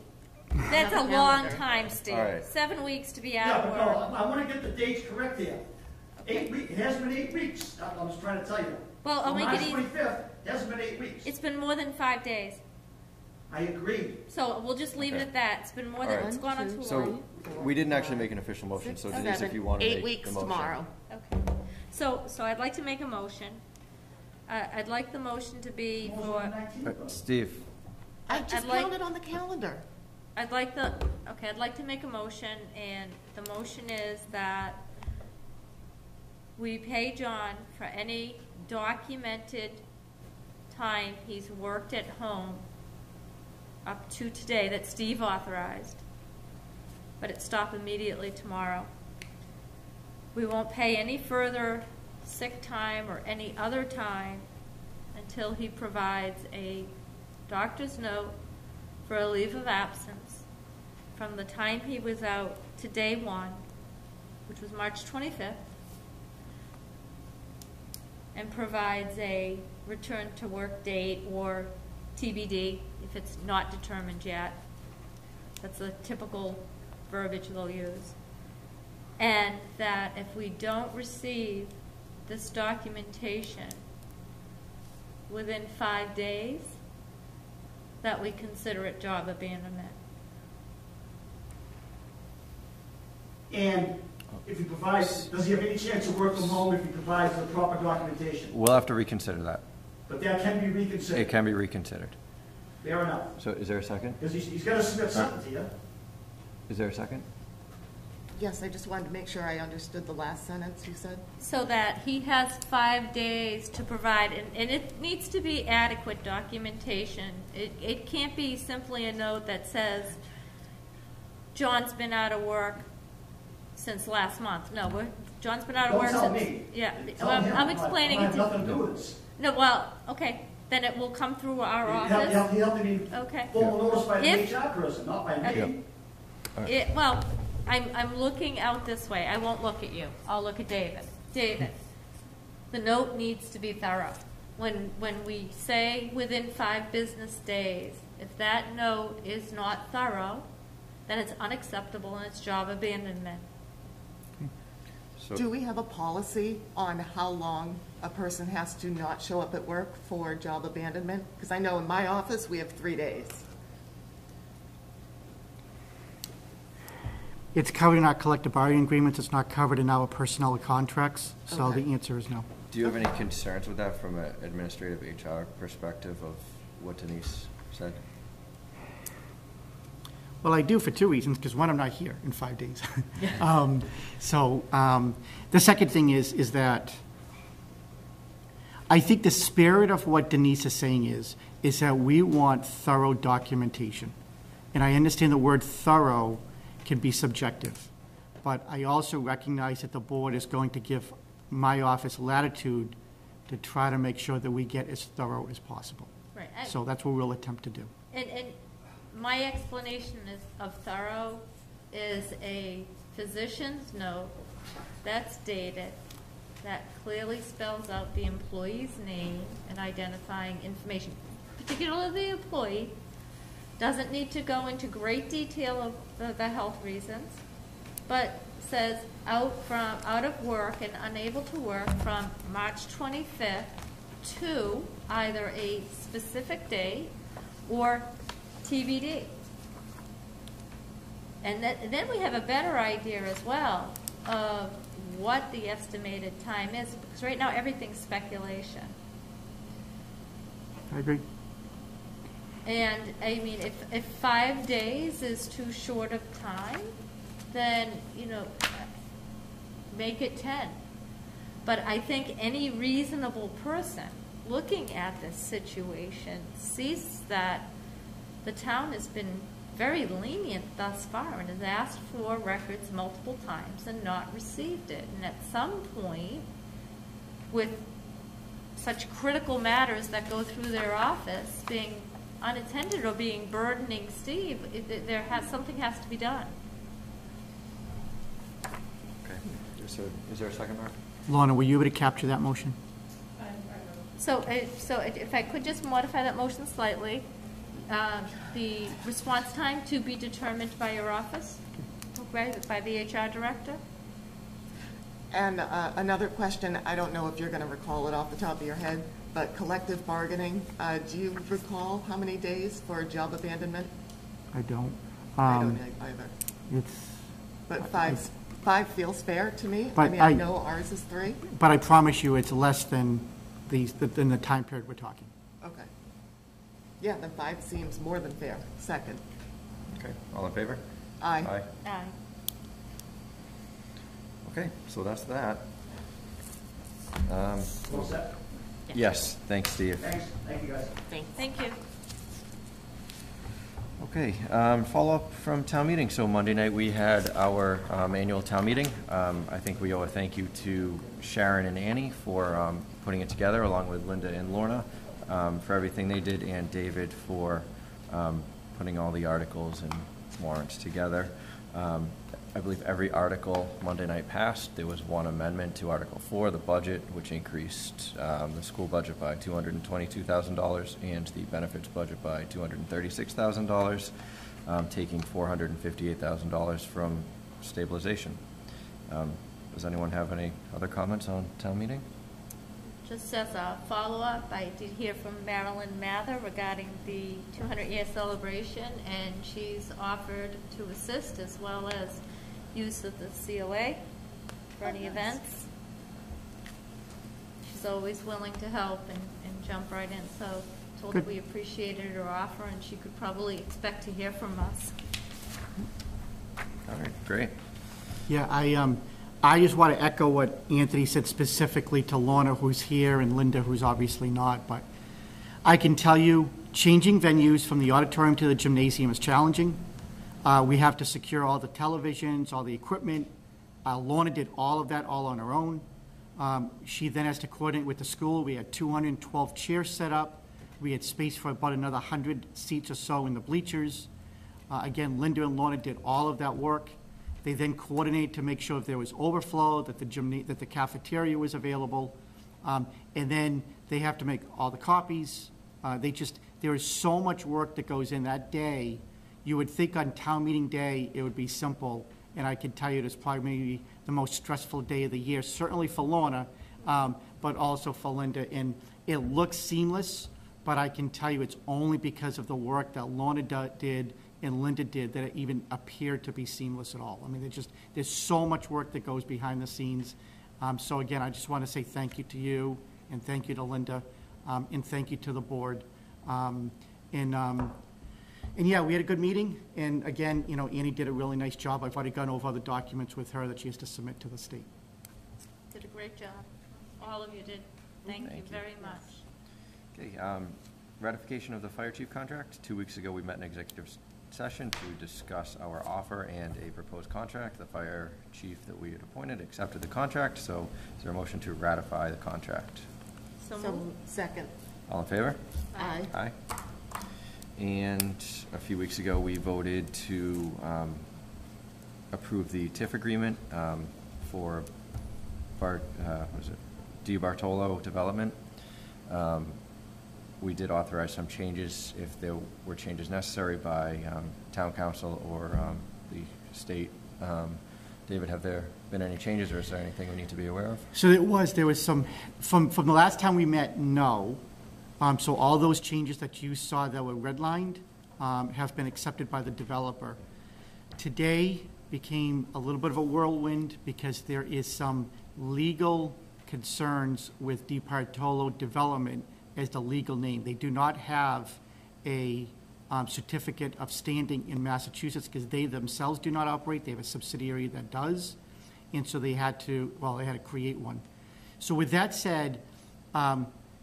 That's a Have a long calendar. time, Steve. All right. 7 weeks to be Yeah, out but of no, work. I want to get the dates correct here. 8 weeks, it has been 8 weeks. I'm just trying to tell you. Well, I'll make it March easy. 25th, it hasn't been 8 weeks. It's been more than 5 days. I agree. So we'll just leave it Okay. at that. It's been more All than, right. it's gone on too long. So, we didn't actually make an official motion, so Denise, if you want to make 8 the weeks motion. tomorrow. Okay. So I'd like to make a motion. I'd like the motion to be Motion for, on the 19th. Steve, I just I'd like- counted on the calendar. I'd like to make a motion, and the motion is that we pay John for any documented time he's worked at home up to today that Steve authorized, but it stop immediately tomorrow. We won't pay any further sick time or any other time until he provides a doctor's note for a leave of absence from the time he was out to day 1, which was March 25th, and provides a return to work date or TBD if it's not determined yet. That's the typical verbiage they'll use. And that if we don't receive this documentation within 5 days, that we consider it job abandonment. And if he provides, does he have any chance to work from home if he provides the proper documentation? we'll have to reconsider that. But that can be It reconsidered. can be reconsidered. Fair enough. So is there a second? Because he's got to submit something to you. Is there a second? Yes, I just wanted to make sure I understood the last sentence you said. So that he has 5 days to provide, and it needs to be adequate documentation. It can't be simply a note that says, John's been out of work since last month. No, John's been out of Don't work tell since. me. Yeah, Tell well, him. I'm explaining I it have to. nothing to do with this. No, well, okay, then it will come through our He'll office. have to be Okay. formal notice by the If- HR person, not by me. Well, I'm looking out this way. I won't look at you. I'll look at David. David, the note needs to be thorough. When we say within 5 business days, if that note is not thorough, then it's unacceptable and it's job abandonment. So, Do we have a policy on how long a person has to not show up at work for job abandonment? Because I know in my office, we have 3 days. It's covered in our collective bargaining agreements, it's not covered in our personnel contracts, so Okay. the answer is no. do you have any concerns with that from an administrative HR perspective of what Denise said? Well, I do for 2 reasons, because one, I'm not here in 5 days. The second thing is that I think the spirit of what Denise is saying is that we want thorough documentation. And I understand the word thorough can be subjective, but I also recognize that the board is going to give my office latitude to try to make sure that we get as thorough as possible. Right. So that's what we'll attempt to do. And my explanation of thorough is a physician's note that's dated, that clearly spells out the employee's name and identifying information, particularly the employee, doesn't need to go into great detail of the health reasons, but says out of work and unable to work from March 25th to either a specific date or TBD. And then we have a better idea as well of what the estimated time is, because right now everything's speculation. I agree. And, I mean, if 5 days is too short of time, then, you know, make it 10. But I think any reasonable person looking at this situation sees that the town has been very lenient thus far and has asked for records multiple times and not received it. And at some point, with such critical matters that go through their office being unattended or being burdening Steve, something has to be done. Okay. Is there a second, Mark? Lorna, were you able to capture that motion? So if I could just modify that motion slightly, the response time to be determined by your office, right, by the HR director? And another question, I don't know if you're going to recall it off the top of your head, but collective bargaining, do you recall how many days for job abandonment? I don't. I don't either. It's. But five feels fair to me. But I mean, I know ours is 3. But I promise you, it's less than the time period we're talking. Okay. Yeah, then 5 seems more than fair. Second. Okay, all in favor? Aye. Aye. Okay, so that's that. All set? Yes, thanks, Steve. Thanks, thank you guys. Thank you. Okay, follow-up from town meeting. So Monday night, we had our annual town meeting. I think we owe a thank you to Sharon and Annie for putting it together, along with Linda and Lorna, for everything they did, and David for putting all the articles and warrants together. I believe every article Monday night passed. There was one amendment to Article 4, the budget, which increased the school budget by $222,000 and the benefits budget by $236,000, taking $458,000 from stabilization. Does anyone have any other comments on town meeting? Just as a follow-up, I did hear from Marilyn Mather regarding the 200-year celebration, and she's offered to assist as well as use of the COA for any events. She's always willing to help and jump right in, so told her we appreciated her offer, and she could probably expect to hear from us. All right, great. Yeah, I just want to echo what Anthony said specifically to Lorna, who's here, and Linda, who's obviously not. But I can tell you, changing venues from the auditorium to the gymnasium is challenging. We have to secure all the televisions, all the equipment. Lorna did all of that all on her own. She then has to coordinate with the school. We had 212 chairs set up. We had space for about another 100 seats or so in the bleachers. Again, Linda and Lorna did all of that work. They then coordinate to make sure if there was overflow, that the cafeteria was available. And then they have to make all the copies. There is so much work that goes in that day. You would think on town meeting day it would be simple, and I can tell you it's probably maybe the most stressful day of the year, certainly for Lorna, but also for Linda. And it looks seamless, but I can tell you it's only because of the work that Lorna did and Linda did that it even appeared to be seamless at all. I mean, there's so much work that goes behind the scenes. So again, I just want to say thank you to you, and thank you to Linda, and thank you to the board. And yeah, we had a good meeting, and again, you know, Annie did a really nice job. I've already gone over the documents with her that she has to submit to the state. Did a great job. All of you did. Thank you very much. Okay, ratification of the fire chief contract. 2 weeks ago, we met in executive session to discuss our offer and a proposed contract. The fire chief that we had appointed accepted the contract, so is there a motion to ratify the contract? So moved. Second. All in favor? Aye. Aye. And a few weeks ago, we voted to approve the TIF agreement for Di Bartolo Development. We did authorize some changes if there were changes necessary by town council or the state. David, have there been any changes, or is there anything we need to be aware of? So there was some, from the last time we met, no. So all those changes that you saw that were redlined have been accepted by the developer. Today became a little bit of a whirlwind because there is some legal concerns with DiPartolo Development as the legal name. They do not have a certificate of standing in Massachusetts because they themselves do not operate. They have a subsidiary that does. And so they had to create one. So with that said,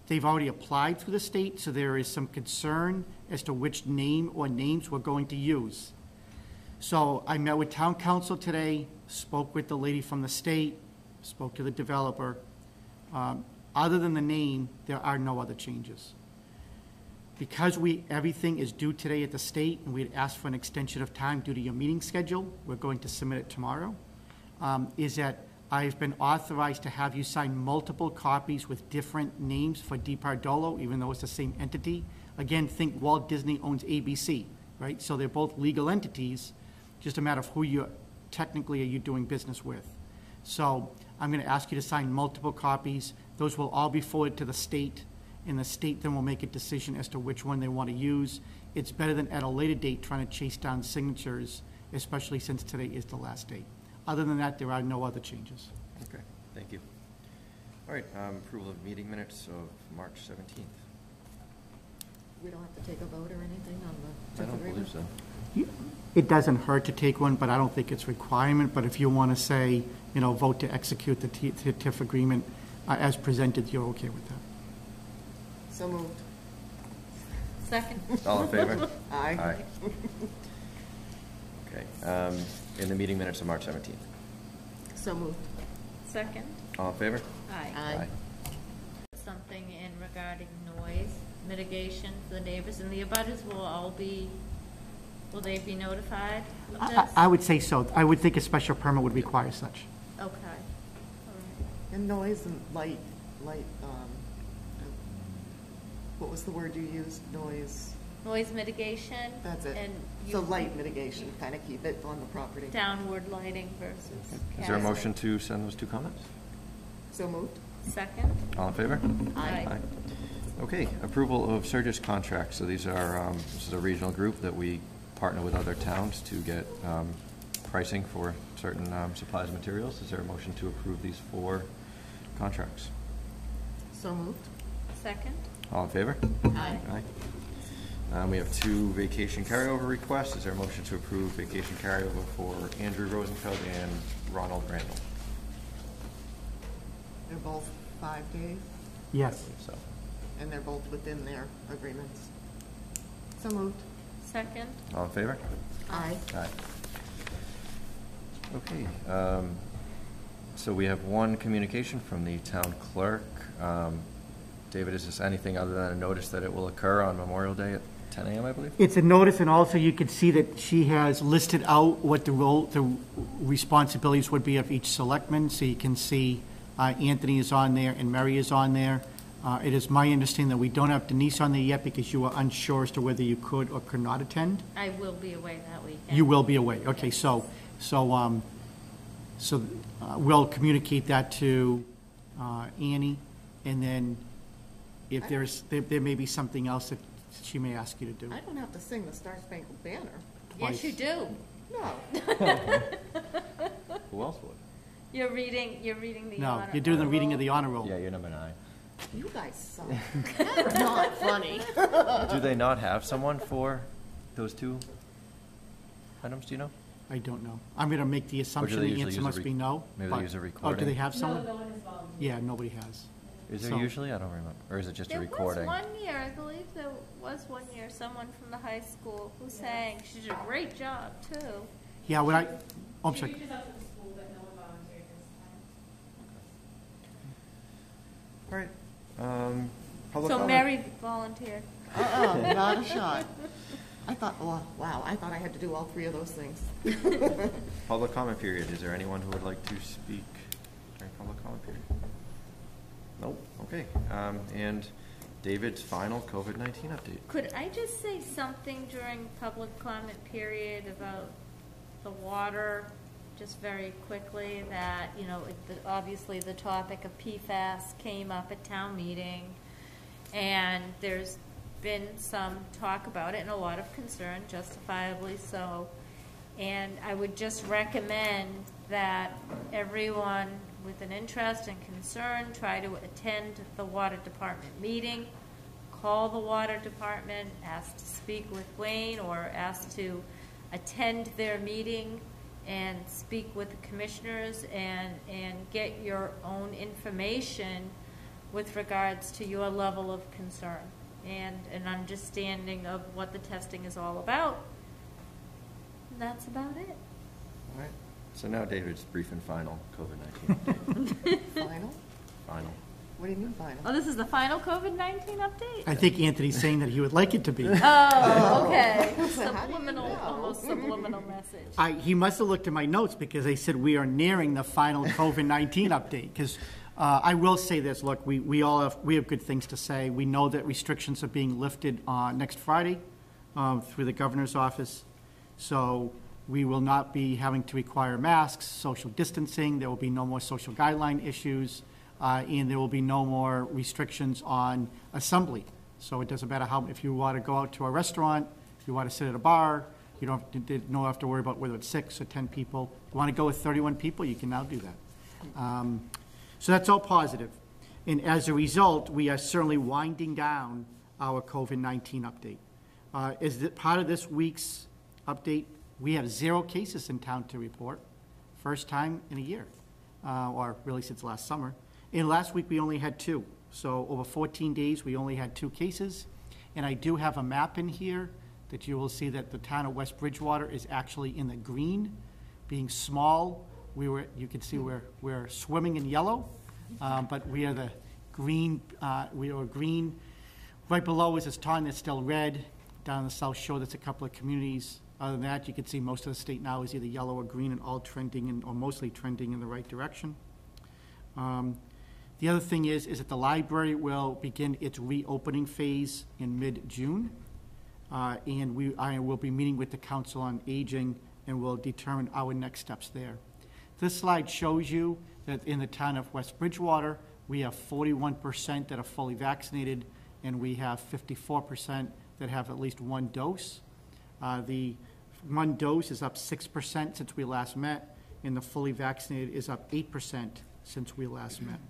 they've already applied through the state, so there is some concern as to which name or names we're going to use. So I met with town council today, spoke with the lady from the state, spoke to the developer. Other than the name, there are no other changes. Because everything is due today at the state, and we had asked for an extension of time due to your meeting schedule, we're going to submit it tomorrow, is that I've been authorized to have you sign multiple copies with different names for DiPartolo, even though it's the same entity. Again, think Walt Disney owns ABC, right? So they're both legal entities, just a matter of who technically are you doing business with. So I'm going to ask you to sign multiple copies. Those will all be forwarded to the state, and the state then will make a decision as to which one they want to use. It's better than at a later date trying to chase down signatures, especially since today is the last date. Other than that, there are no other changes. Okay, thank you. All right, approval of meeting minutes of March 17th. We don't have to take a vote or anything on the I TIF don't agreement? believe so. It doesn't hurt to take one, but I don't think it's a requirement. But if you want to say, vote to execute the TIF agreement as presented, you're okay with that. So moved. Second. All in favor? Aye. Aye. Okay, in the meeting minutes of March 17th. So moved. Second. All in favor? Aye. Aye. Something in regarding noise mitigation for the neighbors and the abutters will they be notified of this? I would say so. I would think a special permit would require such. Okay. All right. And noise and light, what was the word you used? Noise, Noise mitigation. that's it. And So light mitigation, kind of keep it on the property. downward lighting versus. Is there a casting. motion to send those two comments? So moved. Second. All in favor? Aye. Okay, approval of Surges contracts. So these are, this is a regional group that we partner with other towns to get pricing for certain supplies and materials. Is there a motion to approve these 4 contracts? So moved. Second. All in favor? Aye. Aye. We have 2 vacation carryover requests. Is there a motion to approve vacation carryover for Andrew Rosenfeld and Ronald Randall? They're both 5 days, Yes. So, and they're both within their agreements. So moved. Second. all in favor? Aye. Aye. Okay, so we have 1 communication from the town clerk. David, is this anything other than a notice that it will occur on Memorial Day at 10 a.m., I believe? It's a notice, and also you can see that she has listed out what the responsibilities would be of each selectman, so you can see Anthony is on there and Mary is on there. It is my understanding that we don't have Denise on there yet because you were unsure as to whether you could or could not attend. I will be away that weekend. You will be away. Okay, so we'll communicate that to Annie, and then if there may be something else that she may ask you to do. I don't have to sing the Star Spangled Banner. Yes, you do. No. Who else would? You're reading the No, honor. you're doing the reading of the honor roll. Yeah, you're number 9. You guys suck. That's not funny. Do they not have someone for those 2 items, do you know? I don't know. I'm going to make the assumption they the usually answer use a must be no. maybe they but- use a Oh, do recording? they have No, someone? no one is volunteer. Yeah, nobody has. Is there So- usually? I don't remember. Or is it just a There recording? was one year, I believe there was one year, someone from the high school who sang. She did a great job, too. Yeah, I'm She sorry. reaches out to the school, but no one volunteered this time. All right. Public So comment? Mary volunteered. Not a shot. I thought, oh, wow, I thought I had to do all 3 of those things. Public comment period. Is there anyone who would like to speak during public comment period? Nope. Okay. And David's final COVID-19 update. Could I just say something during public comment period about the water, just very quickly, that, obviously the topic of PFAS came up at town meeting, And there's been some talk about it and a lot of concern, justifiably so. And I would just recommend that everyone with an interest and concern try to attend the water department meeting, call the water department, ask to speak with Wayne, or ask to attend their meeting and speak with the commissioners and get your own information with regards to your level of concern and an understanding of what the testing is all about. And that's about it. All right. So now David's brief and final COVID-19 Final? Final. What do you mean final? Oh, this is the final COVID-19 update? I think Anthony's saying that he would like it to be. Oh, okay. So how do you Subliminal, know? almost subliminal message. He must have looked at my notes because they said we are nearing the final COVID-19 update. Because I will say this, look, we have good things to say. We know that restrictions are being lifted next Friday through the governor's office. So we will not be having to require masks, social distancing. There will be no more social guideline issues. And there will be no more restrictions on assembly. So it doesn't matter if you want to go out to a restaurant, if you want to sit at a bar, you don't have to worry about whether it's 6 or 10 people. If you want to go with 31 people, you can now do that. So that's all positive. And as a result, we are certainly winding down our COVID-19 update. As part of this week's update, we have 0 cases in town to report. First time in a year, or really since last summer. And last week, we only had 2. So over 14 days, we only had 2 cases. And I do have a map in here that you will see that the town of West Bridgewater is actually in the green, being small. You can see we're swimming in yellow, but we are the green. We are green. Right below us is Taunton, that's still red. Down the South Shore, that's a couple of communities. Other than that, you can see most of the state now is either yellow or green, and all trending or mostly trending in the right direction. The other thing is that the library will begin its reopening phase in mid-June, and I will be meeting with the Council on Aging, and we'll determine our next steps there. This slide shows you that in the town of West Bridgewater, we have 41% that are fully vaccinated, and we have 54% that have at least 1 dose. The 1 dose is up 6% since we last met, and the fully vaccinated is up 8% since we last met.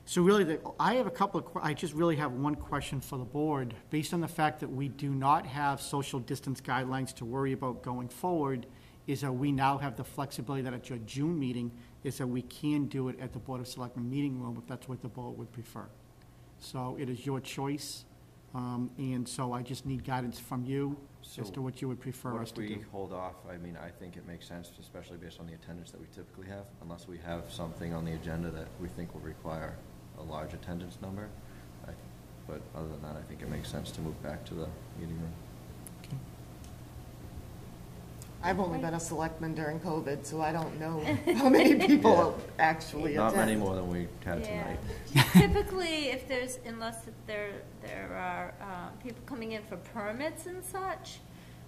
So really, I just really have one question for the board. Based on the fact that we do not have social distance guidelines to worry about going forward, is that we now have the flexibility that at your June meeting is that we can do it at the Board of Selectmen meeting room if that's what the board would prefer. So it is your choice, and so I just need guidance from you as to what you would prefer us to do. What if we hold off? I mean, I think it makes sense, especially based on the attendance that we typically have, unless we have something on the agenda that we think will require a large attendance number. But other than that, I think it makes sense to move back to the meeting room. Okay. I've only been a selectman during COVID, so I don't know how many people actually attend. Not many more than we had tonight. Typically, unless there are people coming in for permits and such,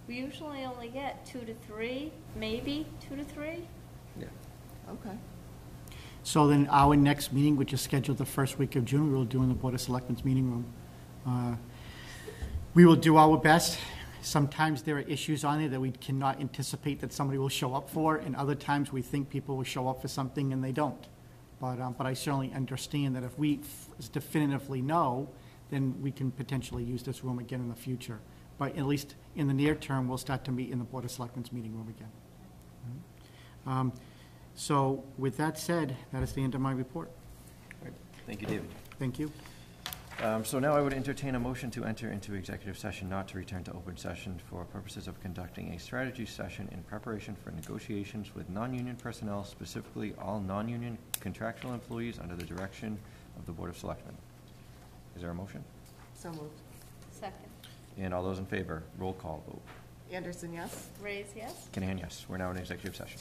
we usually only get 2 to 3, maybe 2 to 3. Yeah. Okay. So then our next meeting, which is scheduled the first week of June, we will do in the Board of Selectmen's meeting room. We will do our best. Sometimes there are issues on there that we cannot anticipate that somebody will show up for, and other times we think people will show up for something and they don't. But I certainly understand that if we definitively know, then we can potentially use this room again in the future. But at least in the near term, we'll start to meet in the Board of Selectmen's meeting room again. So with that said, that is the end of my report. All right. Thank you, David. Thank you. So now I would entertain a motion to enter into executive session, not to return to open session for purposes of conducting a strategy session in preparation for negotiations with non-union personnel, specifically all non-union contractual employees under the direction of the Board of Selectmen. Is there a motion? So moved. Second. And all those in favor, roll call vote. Anderson, yes? Raise yes? Kinahan, yes. We're now in executive session.